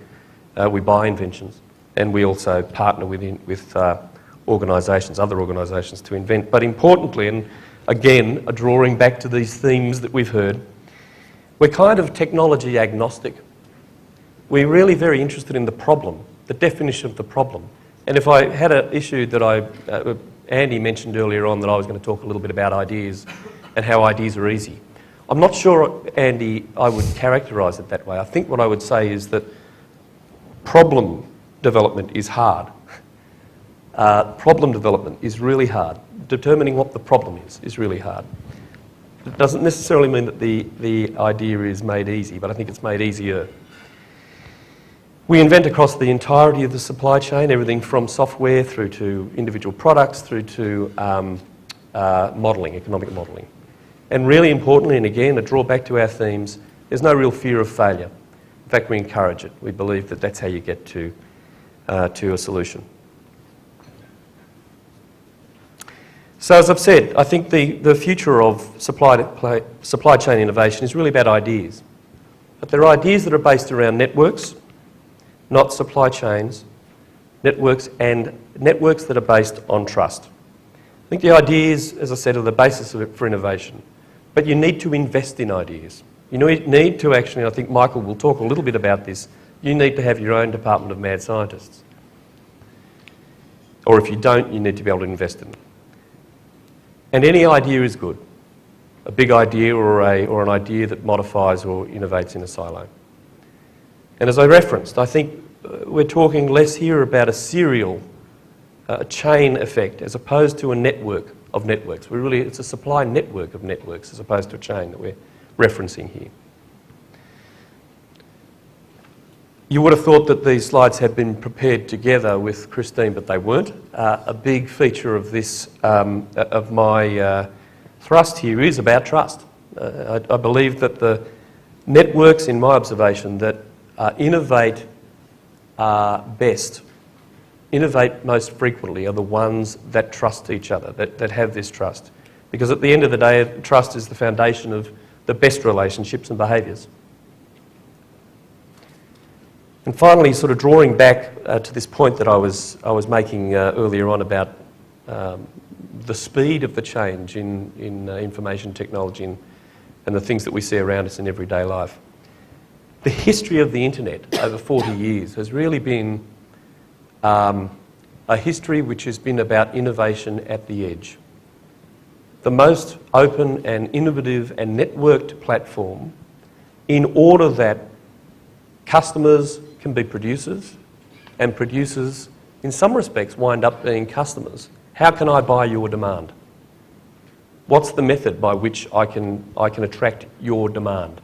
we buy inventions, and we also partner with organisations, other organisations to invent. But importantly, and again, drawing back to these themes that we've heard, we're kind of technology agnostic. We're really very interested in the problem, the definition of the problem. And if I had an issue that Andy mentioned earlier on, that I was going to talk a little bit about ideas and how ideas are easy. I'm not sure, Andy, I would characterise it that way. I think what I would say is that problem development is hard. Problem development is really hard. Determining what the problem is really hard. It doesn't necessarily mean that the idea is made easy, but I think it's made easier. We invent across the entirety of the supply chain, everything from software through to individual products through to modelling, economic modelling. And really importantly, and again, a drawback to our themes, there's no real fear of failure. In fact, we encourage it. We believe that that's how you get to a solution. So as I've said, I think the future of supply chain innovation is really about ideas. But there are ideas that are based around networks, not supply chains, networks, and networks that are based on trust. I think the ideas, as I said, are the basis of it for innovation. But you need to invest in ideas. You need to actually, and I think Michael will talk a little bit about this, you need to have your own department of mad scientists. Or if you don't, you need to be able to invest in them. And any idea is good. A big idea or an idea that modifies or innovates in a silo. And as I referenced, I think we're talking less here about a serial chain effect as opposed to a network of networks. It's a supply network of networks as opposed to a chain that we're referencing here. You would have thought that these slides had been prepared together with Christine, but they weren't. A big feature of this, of my thrust here is about trust. I believe that the networks, in my observation, that innovate best, innovate most frequently, are the ones that trust each other, that have this trust. Because at the end of the day, trust is the foundation of the best relationships and behaviours. And finally, sort of drawing back to this point that I was making earlier on about the speed of the change in information technology and the things that we see around us in everyday life. The history of the internet over 40 years has really been a history which has been about innovation at the edge. The most open and innovative and networked platform, in order that customers can be producers and producers in some respects wind up being customers. How can I buy your demand? What's the method by which I can attract your demand?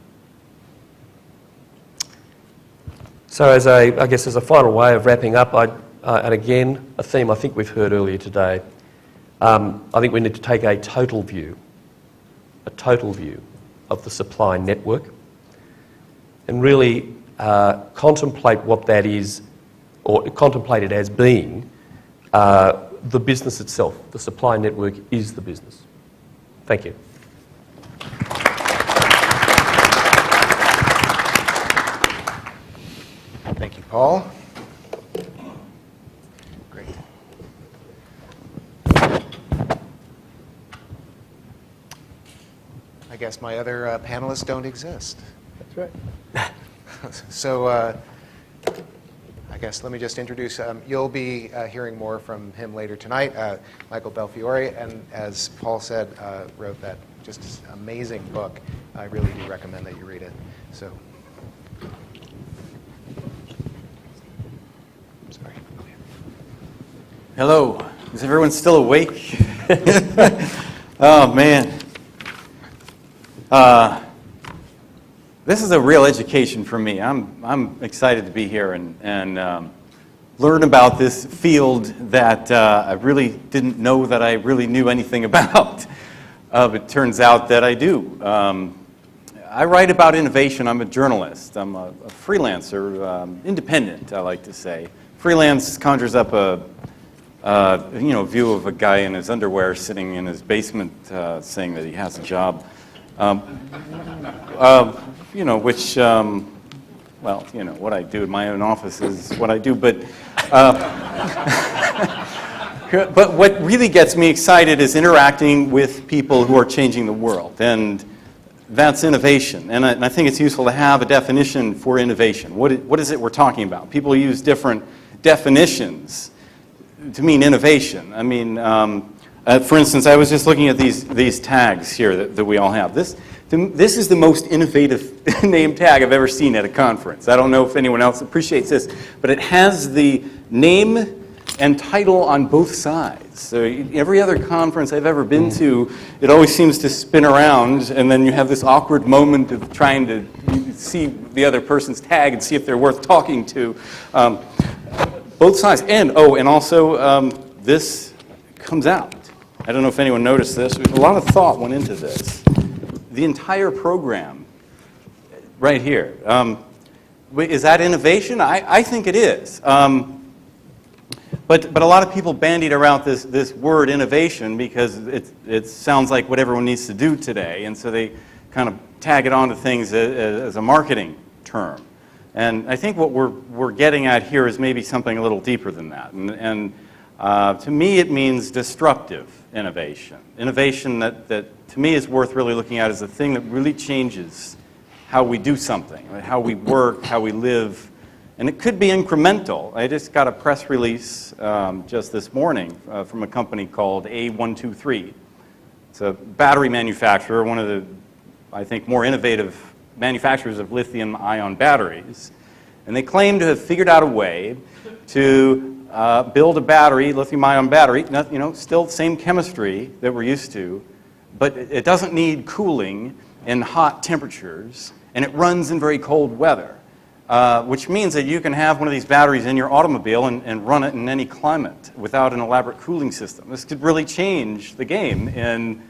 So I guess as a final way of wrapping up, and again, a theme I think we've heard earlier today, I think we need to take a total view of the supply network and really contemplate what that is, or contemplate it as being the business itself. The supply network is the business. Thank you. Thank you, Paul. Great. I guess my other panelists don't exist. That's right. So I guess let me just introduce, you'll be hearing more from him later tonight. Michael Belfiore, and as Paul said, wrote that just amazing book. I really do recommend that you read it. So, sorry. Hello. Is everyone still awake? Oh, man. This is a real education for me. I'm excited to be here and learn about this field that I really didn't know that I really knew anything about. It turns out that I do. I write about innovation. I'm a journalist. I'm a freelancer, independent, I like to say. Freelance conjures up a view of a guy in his underwear sitting in his basement saying that he has a job. What I do in my own office is what I do, but but what really gets me excited is interacting with people who are changing the world, and that's innovation. And I think it's useful to have a definition for innovation. What is it we're talking about? People use different definitions to mean innovation. I mean, for instance, I was just looking at these tags here that we all have. This is the most innovative name tag I've ever seen at a conference. I don't know if anyone else appreciates this, but it has the name and title on both sides. So every other conference I've ever been to, it always seems to spin around, and then you have this awkward moment of trying to see the other person's tag and see if they're worth talking to. Both sides. And also this comes out. I don't know if anyone noticed this. A lot of thought went into this. The entire program, right here. Is that innovation? I think it is. But a lot of people bandied around this word innovation because it sounds like what everyone needs to do today, and so they kind of tag it onto things as a marketing term. And I think what we're getting at here is maybe something a little deeper than that. And to me, it means disruptive innovation. Innovation that to me is worth really looking at as a thing that really changes how we do something, how we work, how we live. And it could be incremental. I just got a press release just this morning from a company called A123. It's a battery manufacturer, one of the, I think, more innovative manufacturers of lithium-ion batteries. And they claim to have figured out a way to build a battery, lithium-ion battery, still the same chemistry that we're used to, but it doesn't need cooling in hot temperatures, and it runs in very cold weather. which means that you can have one of these batteries in your automobile and run it in any climate without an elaborate cooling system. This could really change the game in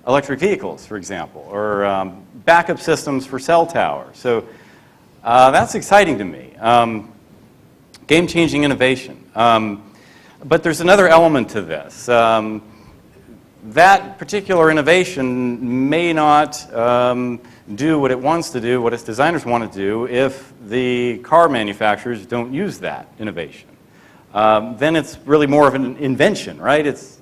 electric vehicles, for example, or backup systems for cell towers. So that's exciting to me. Game-changing innovation. But there's another element to this. That particular innovation may not do what it wants to do, what its designers want to do, if the car manufacturers don't use that innovation. Then it's really more of an invention, right? It's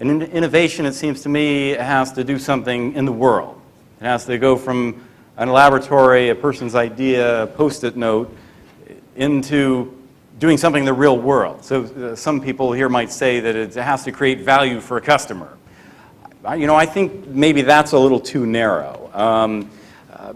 an innovation, it seems to me, has to do something in the world. It has to go from a laboratory, a person's idea, a Post-it note, into doing something in the real world. So some people here might say that it has to create value for a customer. I think maybe that's a little too narrow,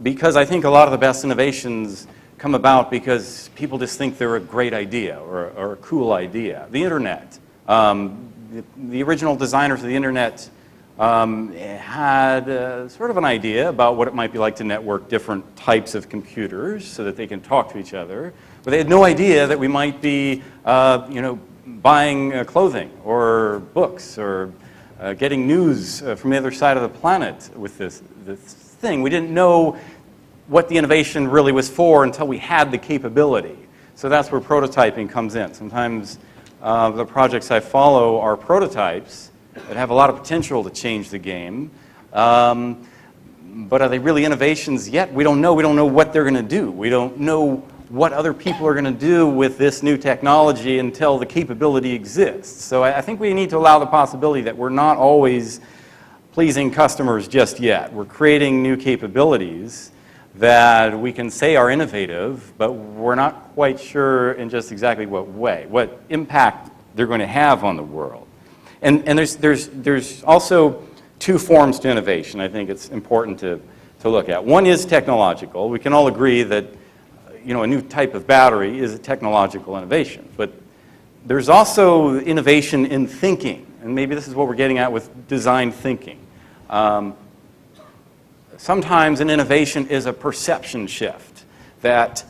because I think a lot of the best innovations come about because people just think they're a great idea or a cool idea. The internet, the original designers of the internet had sort of an idea about what it might be like to network different types of computers so that they can talk to each other, but they had no idea that we might be, buying clothing or books or getting news from the other side of the planet with this thing. We didn't know what the innovation really was for until we had the capability. So that's where prototyping comes in. Sometimes the projects I follow are prototypes that have a lot of potential to change the game. But are they really innovations yet? We don't know. We don't know what they're going to do. We don't know what other people are going to do with this new technology until the capability exists. So I think we need to allow the possibility that we're not always pleasing customers just yet. We're creating new capabilities that we can say are innovative, but we're not quite sure in just exactly what way, what impact they're going to have on the world. And there's also two forms to innovation I think it's important to look at. One is technological. We can all agree that a new type of battery is a technological innovation. But there's also innovation in thinking, and maybe this is what we're getting at with design thinking. Sometimes an innovation is a perception shift, that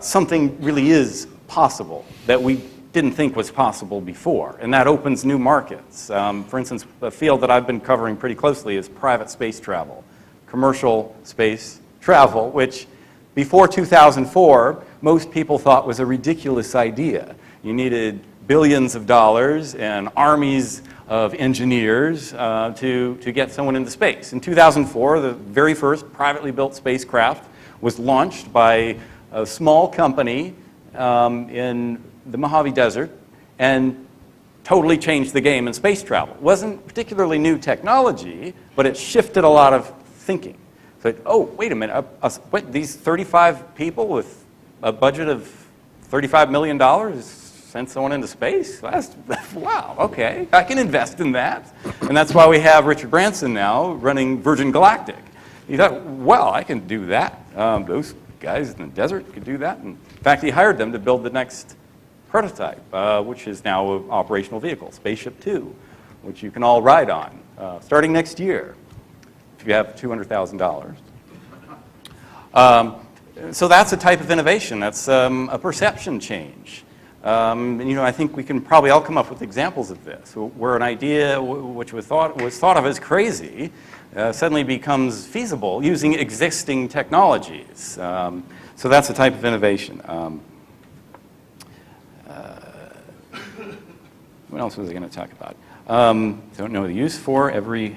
something really is possible that we didn't think was possible before, and that opens new markets. For instance, a field that I've been covering pretty closely is private space travel, commercial space travel, which before 2004, most people thought was a ridiculous idea. You needed billions of dollars and armies of engineers to get someone into space. In 2004, the very first privately built spacecraft was launched by a small company in the Mojave Desert and totally changed the game in space travel. It wasn't particularly new technology, but it shifted a lot of thinking. So, oh, wait a minute, these 35 people with a budget of $35 million sent someone into space? Wow, okay, I can invest in that. And that's why we have Richard Branson now running Virgin Galactic. He thought, well, I can do that. Those guys in the desert could do that. And in fact, he hired them to build the next prototype, which is now an operational vehicle, Spaceship Two, which you can all ride on starting next year if you have $200,000. So that's a type of innovation. That's a perception change. I think we can probably all come up with examples of this, where an idea which was thought of as crazy suddenly becomes feasible using existing technologies. So that's a type of innovation. What else was I going to talk about? Don't know the use for every.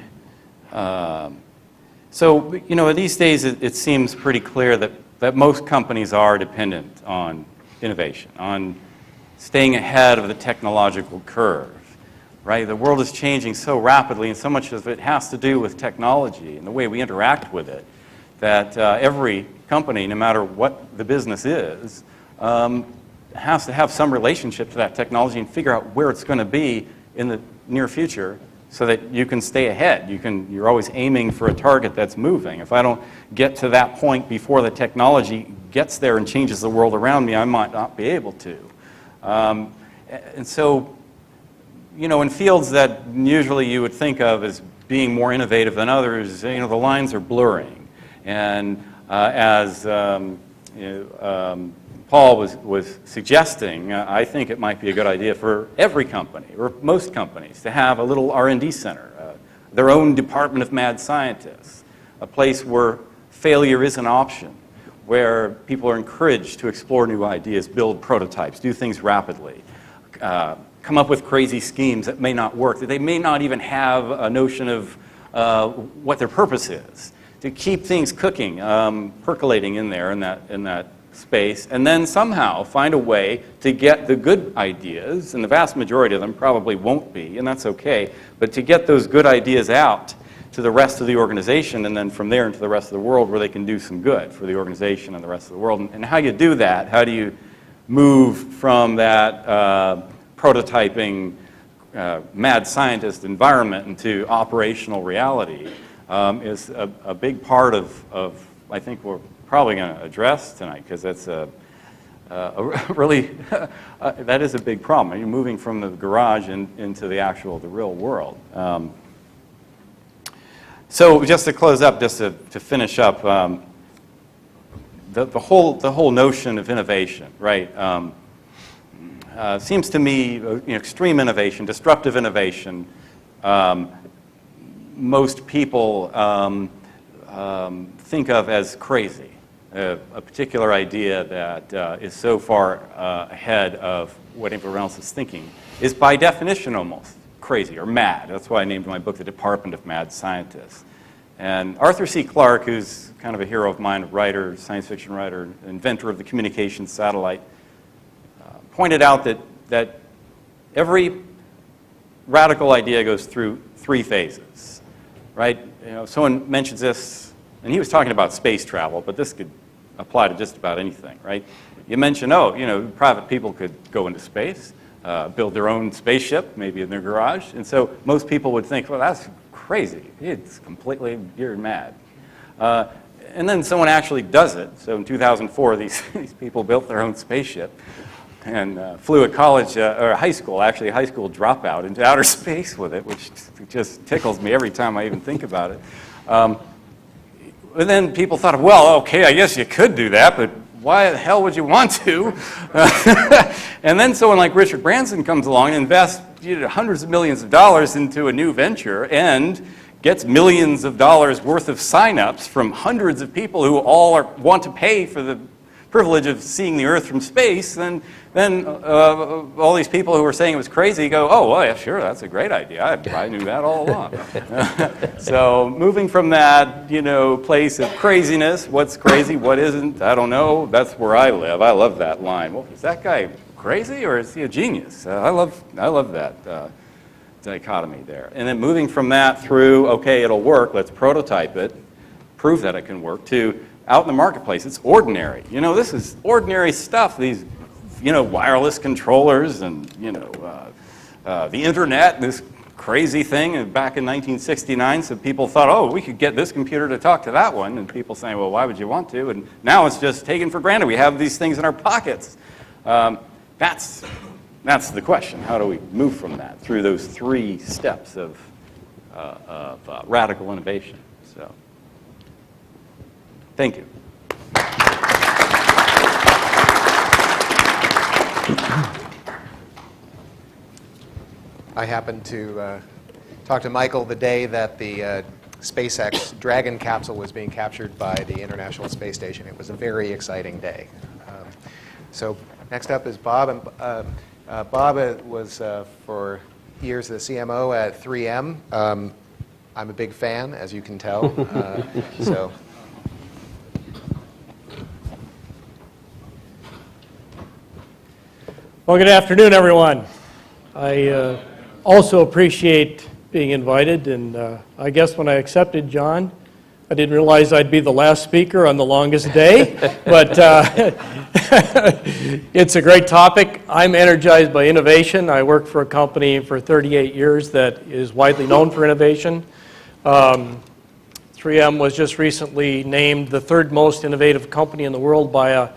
So these days it seems pretty clear that most companies are dependent on innovation, on staying ahead of the technological curve, right? The world is changing so rapidly, and so much of it has to do with technology and the way we interact with it, that every company, no matter what the business is, has to have some relationship to that technology and figure out where it's going to be in the near future so that you can stay ahead. You're always aiming for a target that's moving. If I don't get to that point before the technology gets there and changes the world around me, I might not be able to. And so, in fields that usually you would think of as being more innovative than others, the lines are blurring. And as Paul was suggesting, I think it might be a good idea for every company, or most companies, to have a little R&D center, their own department of mad scientists, a place where failure is an option, where people are encouraged to explore new ideas, build prototypes, do things rapidly, come up with crazy schemes that may not work, that they may not even have a notion of what their purpose is, to keep things cooking, percolating in there in that space, and then somehow find a way to get the good ideas, and the vast majority of them probably won't be, and that's okay, but to get those good ideas out to the rest of the organization, and then from there into the rest of the world where they can do some good for the organization and the rest of the world. And how you do that, how do you move from that prototyping mad scientist environment into operational reality is a big part of I think we're probably going to address tonight, because that's really, that is a big problem. You're moving from the garage into the real world. So just to close up, just to finish up, the whole notion of innovation, right? Seems to me, extreme innovation, disruptive innovation, most people think of as crazy. A particular idea that is so far ahead of what everyone else is thinking is by definition almost crazy or mad. That's why I named my book The Department of Mad Scientists. And Arthur C. Clarke, who's kind of a hero of mine, a writer, science fiction writer, inventor of the communications satellite, pointed out that every radical idea goes through 3 phases, right? Someone mentions this, and he was talking about space travel, but this could apply to just about anything, right? You mention, private people could go into space, build their own spaceship, maybe in their garage, and so most people would think, well, that's crazy. You're mad. And then someone actually does it. So in 2004, these people built their own spaceship and flew a college, or a high school dropout into outer space with it, which just tickles me every time I even think about it. And then people thought, well, okay, I guess you could do that, but why the hell would you want to? And then someone like Richard Branson comes along and invests hundreds of millions of dollars into a new venture and gets millions of dollars worth of sign-ups from hundreds of people who all want to pay for the privilege of seeing the Earth from space. Then all these people who were saying it was crazy go, oh, well, yeah, sure, that's a great idea. I knew that all along. So moving from that, place of craziness, what's crazy, what isn't, I don't know. That's where I live. I love that line. Well, is that guy crazy or is he a genius? I love that dichotomy there. And then moving from that through, okay, it'll work. Let's prototype it, prove that it can work. To out in the marketplace, it's ordinary. This is ordinary stuff. These, wireless controllers and, the internet, this crazy thing. And back in 1969, some people thought, oh, we could get this computer to talk to that one. And people saying, well, why would you want to? And now it's just taken for granted. We have these things in our pockets. That's the question. How do we move from that through those 3 steps of radical innovation? So, thank you. I happened to talk to Michael the day that the SpaceX Dragon capsule was being captured by the International Space Station. It was a very exciting day. So next up is Bob. And Bob was for years the CMO at 3M. I'm a big fan, as you can tell. So. Well, good afternoon, everyone. I also appreciate being invited, and I guess when I accepted John, I didn't realize I'd be the last speaker on the longest day, but it's a great topic. I'm energized by innovation. I worked for a company for 38 years that is widely known for innovation. 3M was just recently named the 3rd most innovative company in the world by a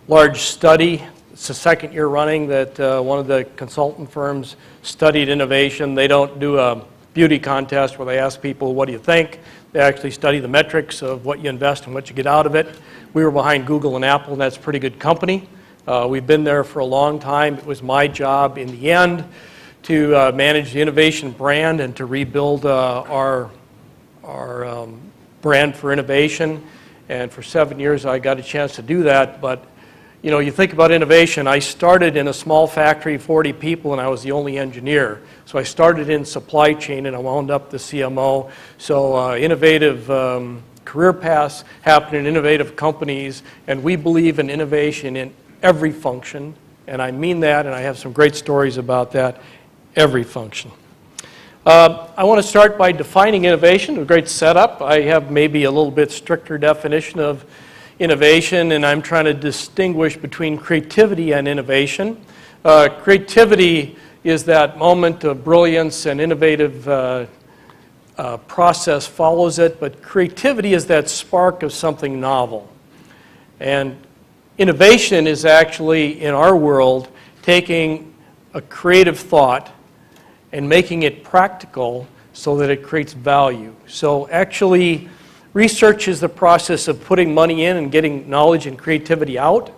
large study. It's the 2nd year running that one of the consultant firms studied innovation. They don't do a beauty contest where they ask people, what do you think? They actually study the metrics of what you invest and what you get out of it. we were behind Google and Apple, and that's a pretty good company. We've been there for a long time. It was my job in the end to manage the innovation brand and to rebuild our brand for innovation. And for 7 years, I got a chance to do that. But, you know, you think about innovation. I started in a small factory, 40 people, and I was the only engineer. So I started in supply chain, and I wound up the CMO. So innovative career paths happen in innovative companies, and we believe in innovation in every function. And I mean that, and I have some great stories about that, every function. I want to start by defining innovation, a great setup. I have maybe a little bit stricter definition of innovation, and I'm trying to distinguish between creativity and innovation. Creativity is that moment of brilliance, and innovative process follows it, but creativity is that spark of something novel. And innovation is actually, in our world, taking a creative thought and making it practical so that it creates value. So actually, research is the process of putting money in and getting knowledge and creativity out.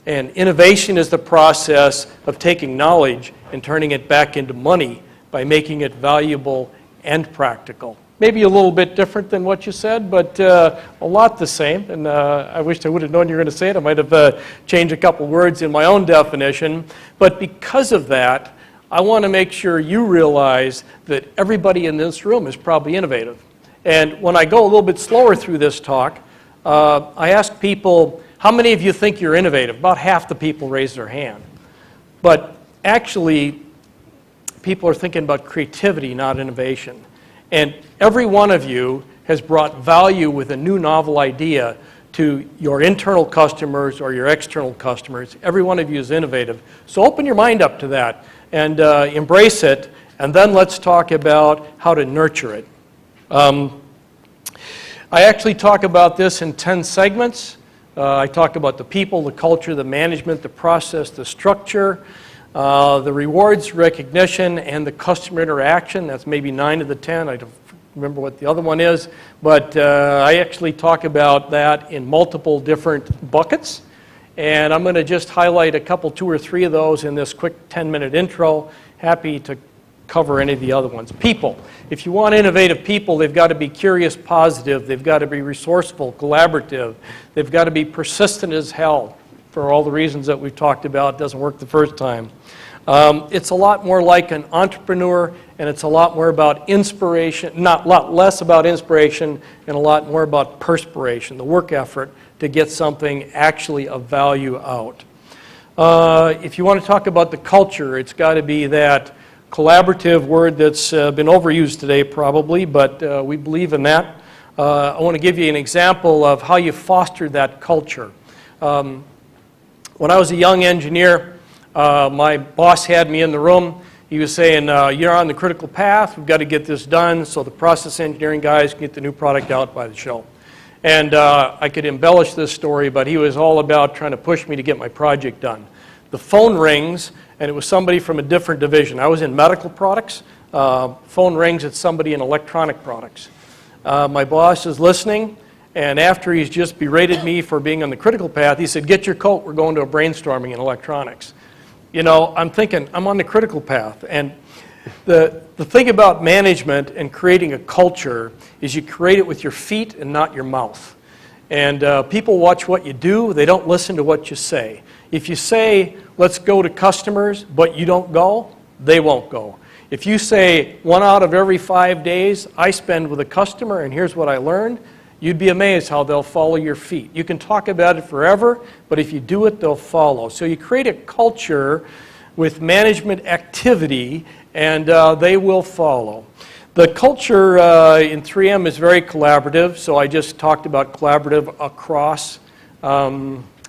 And innovation is the process of taking knowledge and turning it back into money by making it valuable and practical. Maybe a little bit different than what you said, but a lot the same. And I wish I would have known you were going to say it. I might have changed a couple words in my own definition. But because of that, I want to make sure you realize that everybody in this room is probably innovative. And when I go a little bit slower through this talk, I ask people, how many of you think you're innovative? About half the people raise their hand. But actually, people are thinking about creativity, not innovation. And every one of you has brought value with a new novel idea to your internal customers or your external customers. Every one of you is innovative. So open your mind up to that and embrace it, and then let's talk about how to nurture it. I actually talk about this in 10 segments. I talk about the people, the culture, the management, the process, the structure, the rewards, recognition, and the customer interaction. That's maybe 9 of the 10. I don't remember what the other one is. But I actually talk about that in multiple different buckets. And I'm going to just highlight a couple, 2 or 3 of those in this quick 10-minute intro. Happy to cover any of the other ones. People. If you want innovative people, they've got to be curious, positive. They've got to be resourceful, collaborative. They've got to be persistent as hell. For all the reasons that we've talked about, it doesn't work the first time. It's a lot more like an entrepreneur, and it's a lot more about inspiration, not a lot less about inspiration, and a lot more about perspiration, the work effort to get something actually of value out. If you want to talk about the culture, it's got to be that collaborative word that's been overused today probably, but we believe in that. I want to give you an example of how you foster that culture. When I was a young engineer, my boss had me in the room. He was saying, you're on the critical path. We've got to get this done so the process engineering guys can get the new product out by the show. And I could embellish this story, but he was all about trying to push me to get my project done. The phone rings, and it was somebody from a different division. I was in medical products. Phone rings, it's somebody in electronic products. My boss is listening. And after he's just berated me for being on the critical path, he said, get your coat, we're going to a brainstorming in electronics. You know, I'm thinking, I'm on the critical path. And the thing about management and creating a culture is you create it with your feet and not your mouth. And people watch what you do, they don't listen to what you say. If you say, let's go to customers, but you don't go, they won't go. If you say, 1 out of every 5 days I spend with a customer and here's what I learned, you'd be amazed how they'll follow your feet. You can talk about it forever, but if you do it, they'll follow. So you create a culture with management activity, and they will follow. The culture in 3M is very collaborative, so I just talked about collaborative across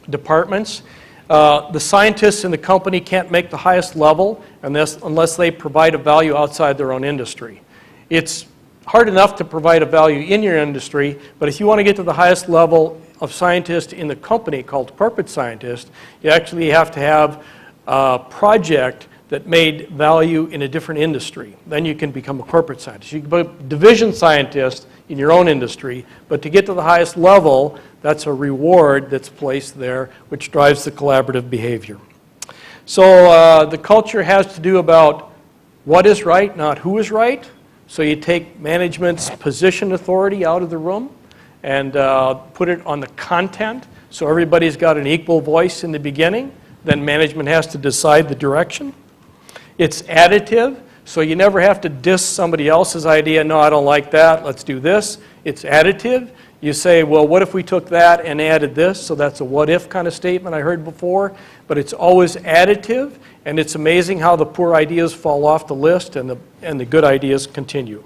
departments. The scientists in the company can't make the highest level unless they provide a value outside their own industry. It's hard enough to provide a value in your industry, but if you want to get to the highest level of scientist in the company called corporate scientist, you actually have to have a project that made value in a different industry. Then you can become a corporate scientist. You can be a division scientist in your own industry, but to get to the highest level, That's a reward that's placed there, which drives the collaborative behavior. So the culture has to do about what is right, not who is right. So you take management's position authority out of the room and put it on the content. So everybody's got an equal voice in the beginning. Then management has to decide the direction. It's additive. So you never have to diss somebody else's idea. No, I don't like that. Let's do this. It's additive. You say, well, what if we took that and added this? So that's a what if kind of statement I heard before. But it's always additive. And it's amazing how the poor ideas fall off the list and the good ideas continue.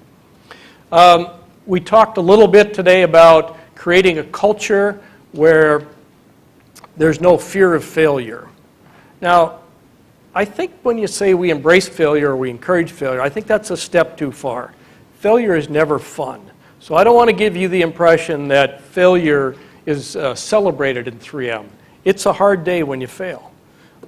We talked a little bit today about creating a culture where there's no fear of failure. Now, I think when you say we embrace failure or we encourage failure, I think that's a step too far. Failure is never fun. So I don't want to give you the impression that failure is celebrated in 3M. It's a hard day when you fail.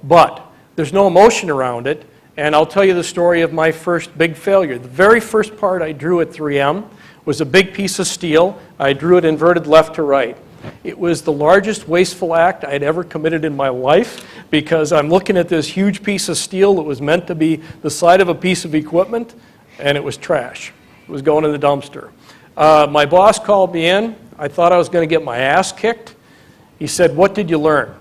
But there's no emotion around it, and I'll tell you the story of my first big failure. The very first part I drew at 3M was a big piece of steel. I drew it inverted left to right. It was the largest wasteful act I had ever committed in my life because I'm looking at this huge piece of steel that was meant to be the side of a piece of equipment, and it was trash. It was going in the dumpster. My boss called me in. I thought I was going to get my ass kicked. He said, "What did you learn?"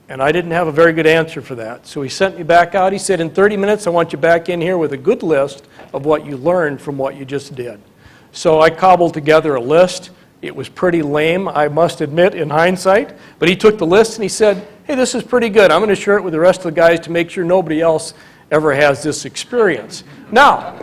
And I didn't have a very good answer for that. So he sent me back out. He said, "In 30 minutes, I want you back in here with a good list of what you learned from what you just did." So I cobbled together a list. It was pretty lame, I must admit, in hindsight. But he took the list and he said, "Hey, this is pretty good. I'm going to share it with the rest of the guys to make sure nobody else ever has this experience." Now,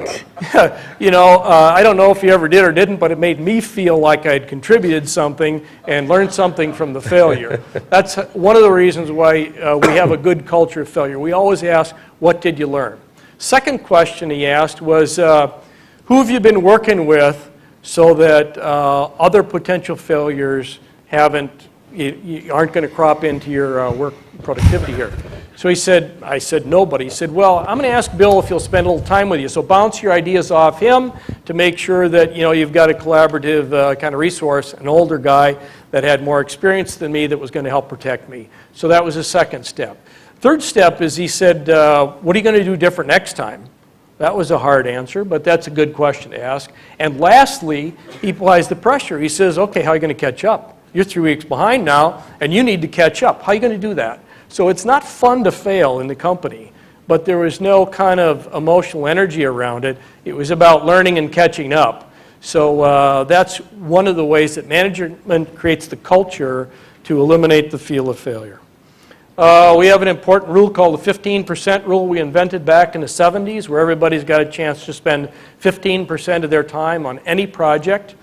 I don't know if he ever did or didn't, but it made me feel like I'd contributed something and learned something from the failure. That's one of the reasons why we have a good culture of failure. We always ask, what did you learn? Second question he asked was, who have you been working with so that other potential failures aren't going to crop into your work productivity here? So I said, nobody. He said, well, I'm going to ask Bill if he'll spend a little time with you. So bounce your ideas off him to make sure that you've got a collaborative kind of resource, an older guy that had more experience than me that was going to help protect me. So that was the second step. Third step is he said, what are you going to do different next time? That was a hard answer, but that's a good question to ask. And lastly, he applies the pressure. He says, okay, how are you going to catch up? You're 3 weeks behind now, and you need to catch up. How are you going to do that? So it's not fun to fail in the company, but there was no kind of emotional energy around it. It was about learning and catching up. So that's one of the ways that management creates the culture to eliminate the feel of failure. We have an important rule called the 15% rule we invented back in the 70s, where everybody's got a chance to spend 15% of their time on any project.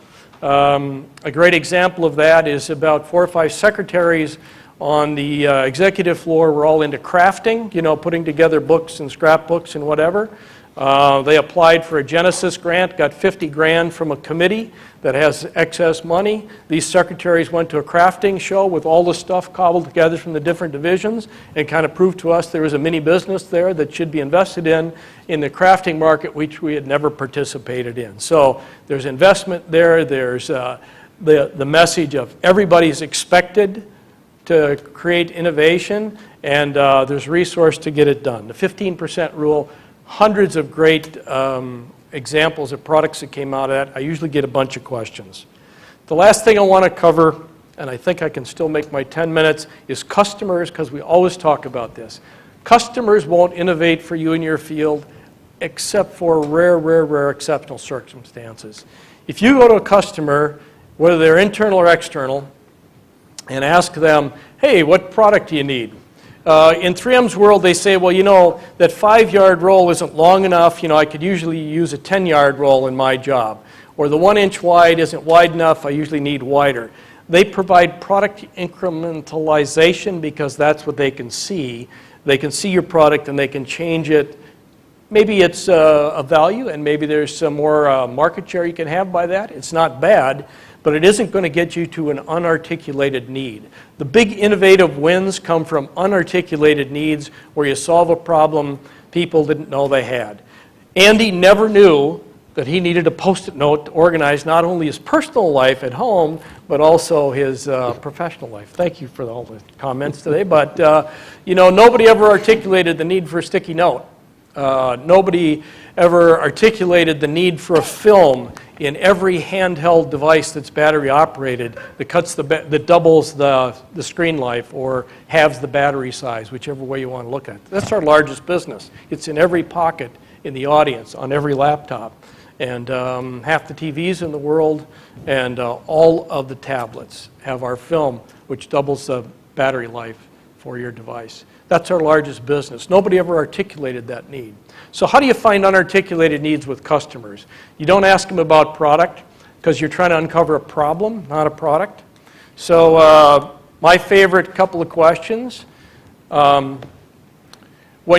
A great example of that is about 4 or 5 secretaries on the executive floor were all into crafting, putting together books and scrapbooks and whatever. They applied for a Genesis grant, got 50 grand from a committee that has excess money. These secretaries went to a crafting show with all the stuff cobbled together from the different divisions and kind of proved to us there was a mini business there that should be invested in the crafting market, which we had never participated in. So there's investment there. There's the message of everybody's expected to create innovation, and there's resource to get it done. The 15% rule, hundreds of great examples of products that came out of that. I usually get a bunch of questions. The last thing I want to cover, and I think I can still make my 10 minutes, is customers, because we always talk about this. Customers won't innovate for you in your field except for rare exceptional circumstances. If you go to a customer, whether they're internal or external, and ask them, hey, what product do you need? In 3M's world, they say, well, that 5-yard roll isn't long enough. I could usually use a 10-yard roll in my job. Or the 1-inch wide isn't wide enough. I usually need wider. They provide product incrementalization because that's what they can see. They can see your product and they can change it. Maybe it's a value and maybe there's some more market share you can have by that. It's not bad, but it isn't going to get you to an unarticulated need. The big innovative wins come from unarticulated needs where you solve a problem people didn't know they had. Andy never knew that he needed a Post-it note to organize not only his personal life at home, but also his professional life. Thank you for all the comments today. But, you know, nobody ever articulated the need for a sticky note. Nobody ever articulated the need for a film in every handheld device that's battery operated that doubles the screen life or halves the battery size, whichever way you want to look at it. That's our largest business. It's in every pocket in the audience, on every laptop. And half the TVs in the world and all of the tablets have our film, which doubles the battery life for your device. That's our largest business. Nobody ever articulated that need. So how do you find unarticulated needs with customers? You don't ask them about product because you're trying to uncover a problem, not a product. So my favorite couple of questions. When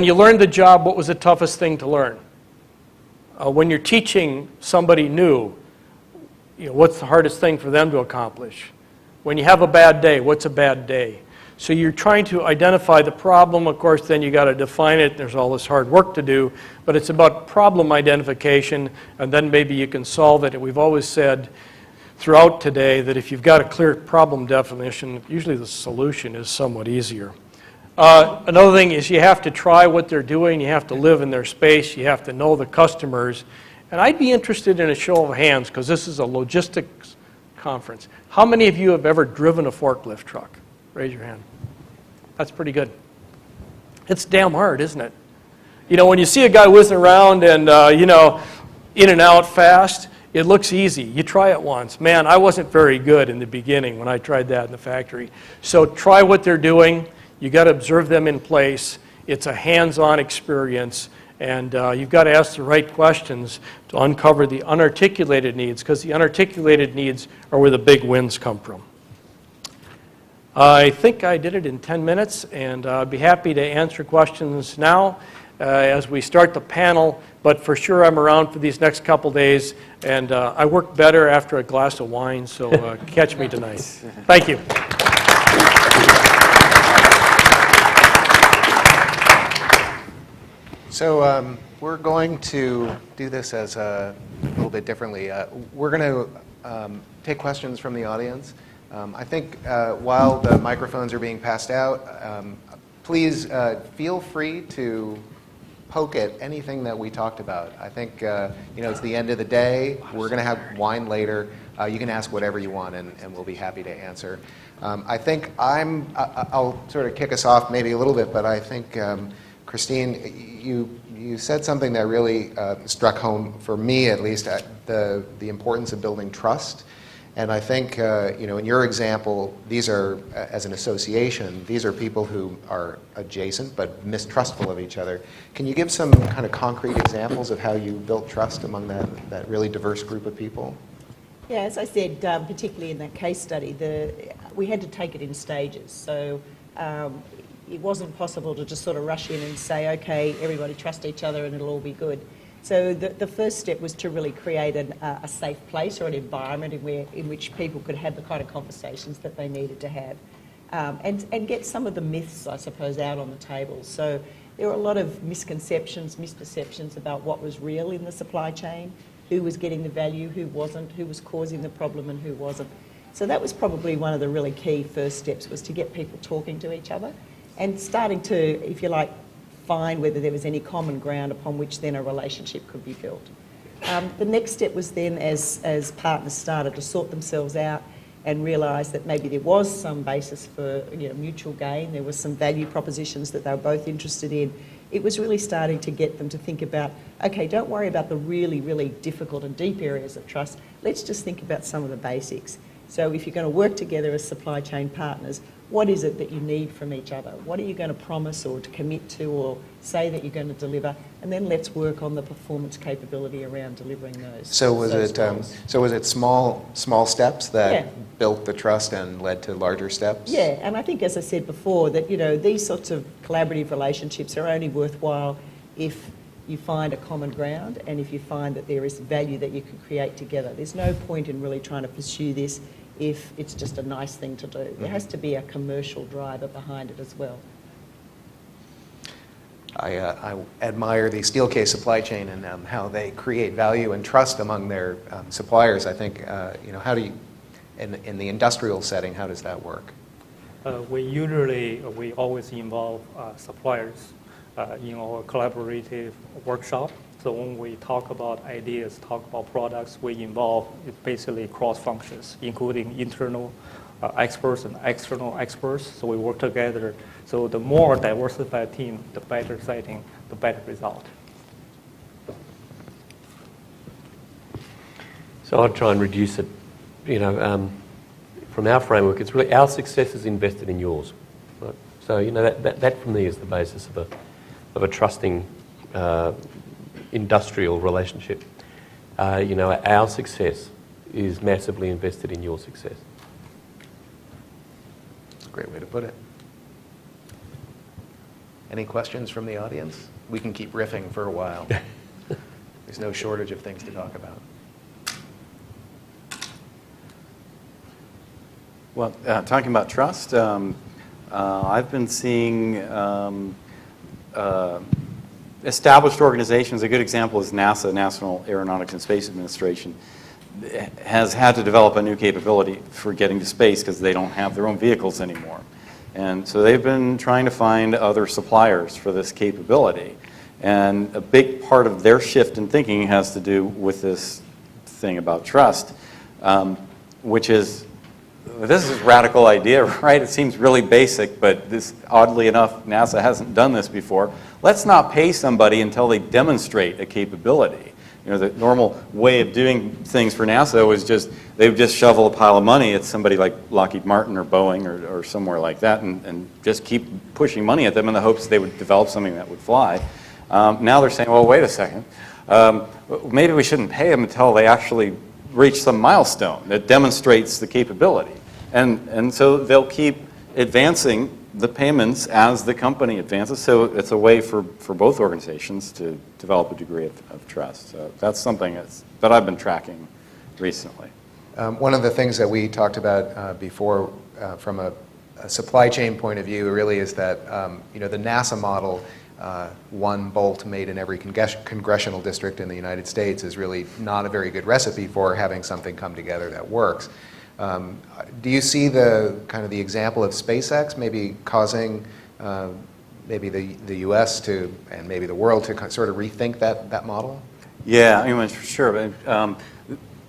you learned the job, what was the toughest thing to learn? When you're teaching somebody new, you know, what's the hardest thing for them to accomplish? When you have a bad day, what's a bad day? So you're trying to identify the problem. Of course, then you got to define it. There's all this hard work to do, but it's about problem identification, and then maybe you can solve it. And we've always said throughout today that if you've got a clear problem definition, usually the solution is somewhat easier. Another thing is you have to try what they're doing. You have to live in their space. You have to know the customers. And I'd be interested in a show of hands, because this is a logistics conference. How many of you have ever driven a forklift truck? Raise your hand. That's pretty good. It's damn hard, isn't it? You know, when you see a guy whizzing around and, you know, in and out fast, it looks easy. You try it once. Man, I wasn't very good in the beginning when I tried that in the factory. So try what they're doing. You got to observe them in place. It's a hands-on experience. And you've got to ask the right questions to uncover the unarticulated needs, because the unarticulated needs are where the big wins come from. I think I did it in 10 minutes, and I'd be happy to answer questions now as we start the panel, but for sure I'm around for these next couple days, and I work better after a glass of wine, so catch me tonight. Thank you. So we're going to do this as a little bit differently. We're going to take questions from the audience. I think while the microphones are being passed out, please feel free to poke at anything that we talked about. I think you know, it's the end of the day. We're going to have wine later. You can ask whatever you want, and we'll be happy to answer. I think I'll sort of kick us off maybe a little bit, but I think Christine, you said something that really struck home for me, at least, the importance of building trust. And I think, you know, in your example, these are, as an association, these are people who are adjacent but mistrustful of each other. Can you give some kind of concrete examples of how you built trust among that really diverse group of people? Yeah, as I said, particularly in that case study, we had to take it in stages. So it wasn't possible to just sort of rush in and say, okay, everybody trust each other and it'll all be good. So the first step was to really create a safe place or an environment in which people could have the kind of conversations that they needed to have, and get some of the myths, I suppose, out on the table. So there were a lot of misconceptions, misperceptions about what was real in the supply chain, who was getting the value, who wasn't, who was causing the problem and who wasn't. So that was probably one of the really key first steps, was to get people talking to each other and starting to, if you like, find whether there was any common ground upon which then a relationship could be built. The next step was then, as partners started to sort themselves out and realise that maybe there was some basis for, you know, mutual gain, there was some value propositions that they were both interested in, it was really starting to get them to think about, okay, don't worry about the really, really difficult and deep areas of trust, let's just think about some of the basics. So if you're going to work together as supply chain partners, what is it that you need from each other? What are you going to promise or to commit to or say that you're going to deliver? And then let's work on the performance capability around delivering those. So was it small steps that built the trust and led to larger steps? Yeah, and I think, as I said before, that, you know, these sorts of collaborative relationships are only worthwhile if you find a common ground and if you find that there is value that you can create together. There's no point in really trying to pursue this if it's just a nice thing to do. There has to be a commercial driver behind it as well. I admire the Steelcase supply chain and how they create value and trust among their suppliers. I think, how do you, in the industrial setting, how does that work? We always involve suppliers in our collaborative workshop. So when we talk about ideas, talk about products, we involve basically cross functions, including internal experts and external experts. So we work together. So the more diversified team, the better setting, the better result. So I'd try and reduce it, from our framework, it's really our success is invested in yours. Right? So, that for me is the basis of a trusting industrial relationship. Our success is massively invested in your success. That's a great way to put it. Any questions from the audience? We can keep riffing for a while. There's no shortage of things to talk about. Well, talking about trust, I've been seeing established organizations. A good example is NASA, National Aeronautics and Space Administration, has had to develop a new capability for getting to space because they don't have their own vehicles anymore. And so they've been trying to find other suppliers for this capability. And a big part of their shift in thinking has to do with thing about trust, which is, this is a radical idea, right? It seems really basic, but this, oddly enough, NASA hasn't done this before. Let's not pay somebody until they demonstrate a capability. You know, the normal way of doing things for NASA was just, they would just shovel a pile of money at somebody like Lockheed Martin or Boeing or somewhere like that and just keep pushing money at them in the hopes they would develop something that would fly. Now they're saying, well, wait a second. Maybe we shouldn't pay them until they actually reach some milestone that demonstrates the capability. And so they'll keep advancing the payments as the company advances. So it's a way for both organizations to develop a degree of trust. So that's something that I've been tracking recently. One of the things that we talked about before from a supply chain point of view really is that the NASA model, one bolt made in every congressional district in the United States, is really not a very good recipe for having something come together that works. Do you see the example of SpaceX maybe causing maybe the U.S. to, and maybe the world to sort of rethink that model? Yeah, I mean, for sure. But,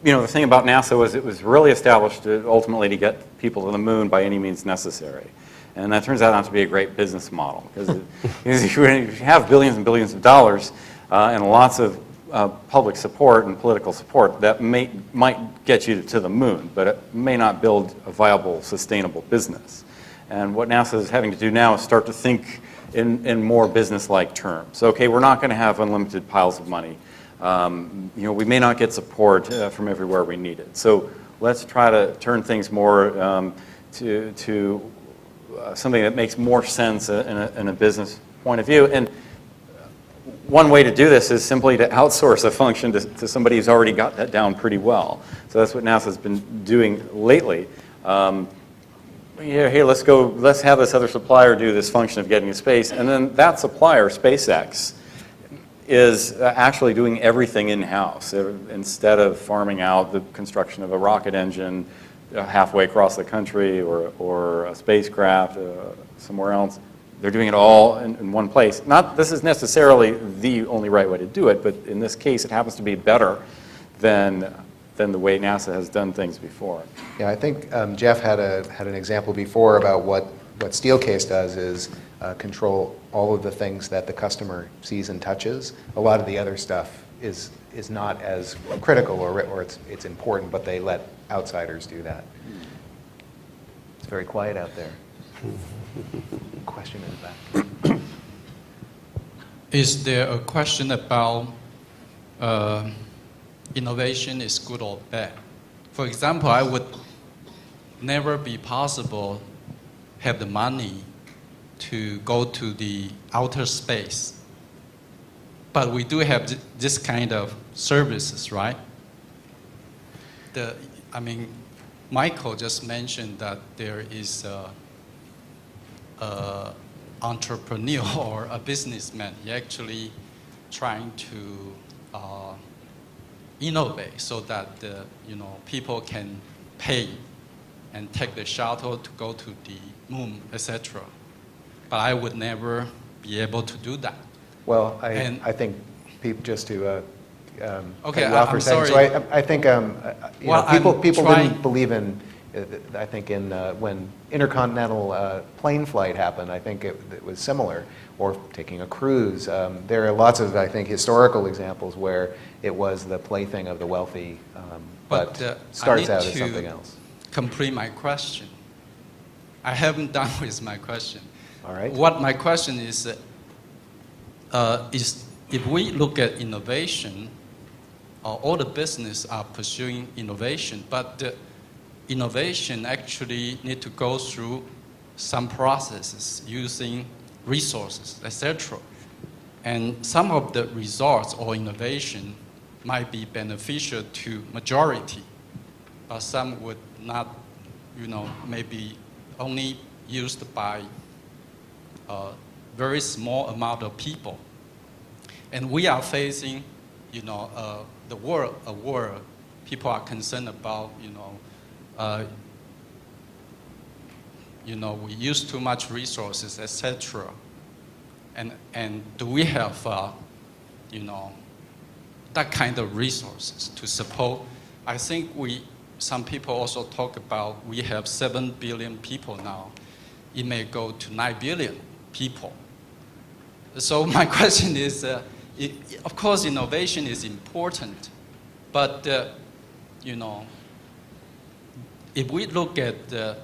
the thing about NASA was it was really established ultimately to get people to the moon by any means necessary. And that turns out not to be a great business model, because if you have billions and billions of dollars and lots of public support and political support, that might get you to the moon, but it may not build a viable, sustainable business. And what NASA is having to do now is start to think in more business-like terms. Okay, we're not going to have unlimited piles of money. We may not get support from everywhere we need it. So let's try to turn things more to something that makes more sense in a business point of view. And one way to do this is simply to outsource a function to somebody who's already got that down pretty well. So that's what NASA's been doing lately. Hey, let's have this other supplier do this function of getting to space, and then that supplier, SpaceX, is actually doing everything in-house instead of farming out the construction of a rocket engine halfway across the country or a spacecraft somewhere else. They're doing it all in one place. This is necessarily the only right way to do it, but in this case, it happens to be better than the way NASA has done things before. Yeah, I think Jeff had an example before about what Steelcase does is control all of the things that the customer sees and touches. A lot of the other stuff is not as critical or it's important, but they let outsiders do that. It's very quiet out there. Question in the back. Is there a question about innovation is good or bad? For example, I would never be possible have the money to go to the outer space. But we do have this kind of services, right? Michael just mentioned that there is entrepreneur or a businessman. He actually trying to innovate so that people can pay and take the shuttle to go to the moon, etc. But I would never be able to do that. Well, I think people just to okay, cut you off for a I'm second. sorry. So I think people didn't believe in. I think in when intercontinental plane flight happened, I think it was similar. Or taking a cruise. There are lots of, I think, historical examples where it was the plaything of the wealthy, but starts out as something else. Complete my question. I haven't done with my question. All right. What my question is if we look at innovation, all the business are pursuing innovation, but innovation actually need to go through some processes using resources, etc. And some of the results or innovation might be beneficial to majority, but some would not, maybe only used by a very small amount of people. And we are facing, a world people are concerned about, we use too much resources, etc. And do we have, that kind of resources to support? I think some people also talk about we have 7 billion people now. It may go to 9 billion people. So my question is, of course, innovation is important, but if we look at the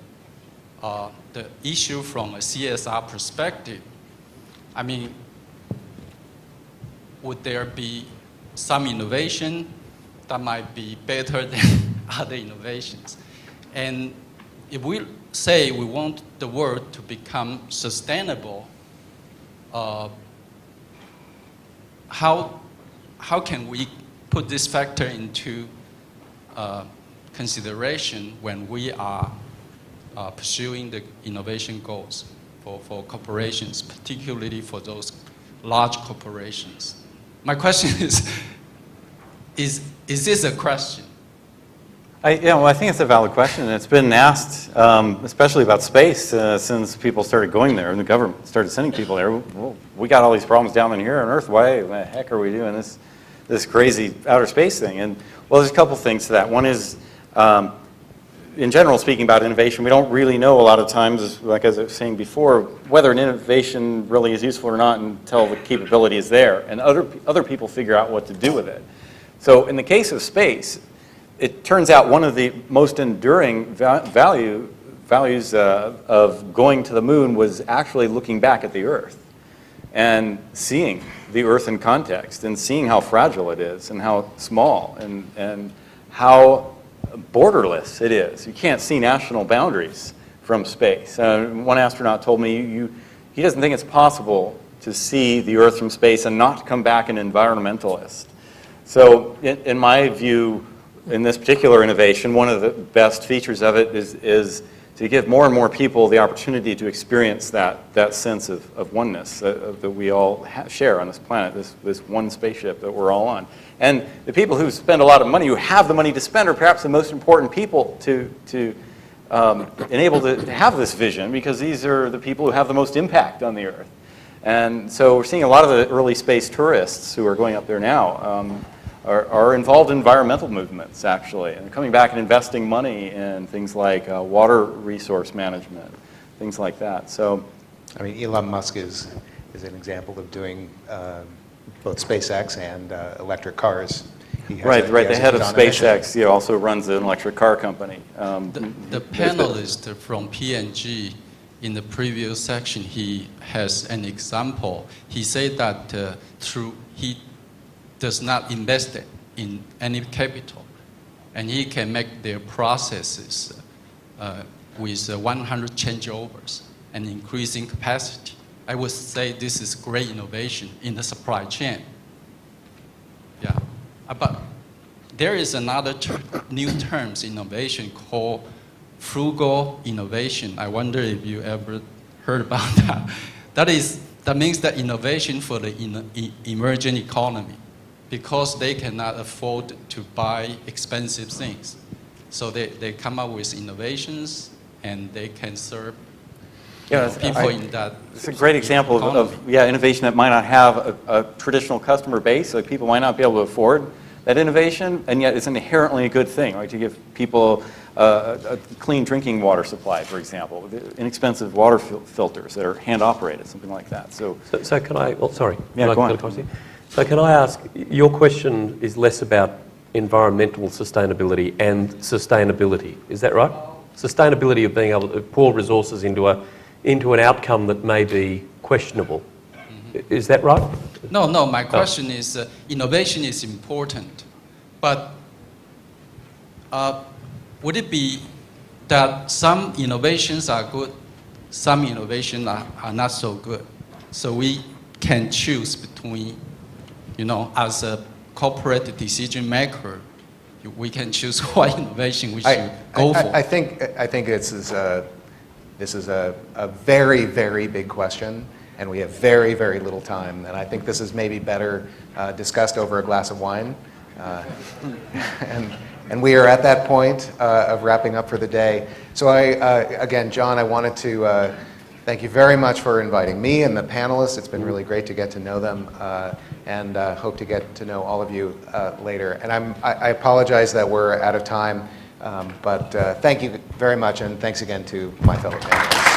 issue from a CSR perspective, I mean, would there be some innovation that might be better than other innovations? And if we say we want the world to become sustainable, how can we put this factor into consideration when we are pursuing the innovation goals for corporations, particularly for those large corporations? My question is this a question? I think it's a valid question, and it's been asked, especially about space, since people started going there and the government started sending people there. Well, we got all these problems down in here on Earth. Why the heck are we doing this crazy outer space thing? And well, there's a couple things to that. One is, in general, speaking about innovation, we don't really know a lot of times, like as I was saying before, whether an innovation really is useful or not until the capability is there, and other people figure out what to do with it. So in the case of space, it turns out one of the most enduring values of going to the moon was actually looking back at the Earth and seeing the Earth in context and seeing how fragile it is and how small and how borderless it is. You can't see national boundaries from space. One astronaut told me he doesn't think it's possible to see the Earth from space and not come back an environmentalist. So in my view, in this particular innovation, one of the best features of it is to give more and more people the opportunity to experience that sense of oneness that we all share on this planet, this one spaceship that we're all on. And the people who spend a lot of money, who have the money to spend, are perhaps the most important people to enable to have this vision, because these are the people who have the most impact on the Earth. And so we're seeing a lot of the early space tourists who are going up there now are involved in environmental movements, actually, and coming back and investing money in things like water resource management, things like that. So, I mean, Elon Musk is an example of doing both SpaceX and electric cars. Right. The head of SpaceX also runs an electric car company. The panelist from P&G, in the previous section, he has an example. He said that he does not invest in any capital, and he can make their processes with 100 changeovers and increasing capacity. I would say this is great innovation in the supply chain. Yeah, but there is another new terms innovation called frugal innovation. I wonder if you ever heard about that. That means that innovation for the emerging economy, because they cannot afford to buy expensive things. So they come up with innovations, and they can serve people in that. It's a great example of innovation that might not have a traditional customer base. Like people might not be able to afford that innovation, and yet it's inherently a good thing, right? To give people a clean drinking water supply, for example, with inexpensive water filters that are hand operated, something like that. So can I? Oh, sorry. Yeah, go on. So can I ask? Your question is less about environmental sustainability and sustainability. Is that right? Sustainability of being able to pour resources into an outcome that may be questionable. Mm-hmm. Is that right? No. My question is, innovation is important, but would it be that some innovations are good, some innovations are not so good? So we can choose between, as a corporate decision maker, we can choose what innovation we should go for. I think this is a very, very big question, and we have very, very little time. And I think this is maybe better discussed over a glass of wine. And we are at that point of wrapping up for the day. So again, John, I wanted to thank you very much for inviting me and the panelists. It's been really great to get to know them, and hope to get to know all of you later. And I apologize that we're out of time, but thank you very much, and thanks again to my fellow panelists.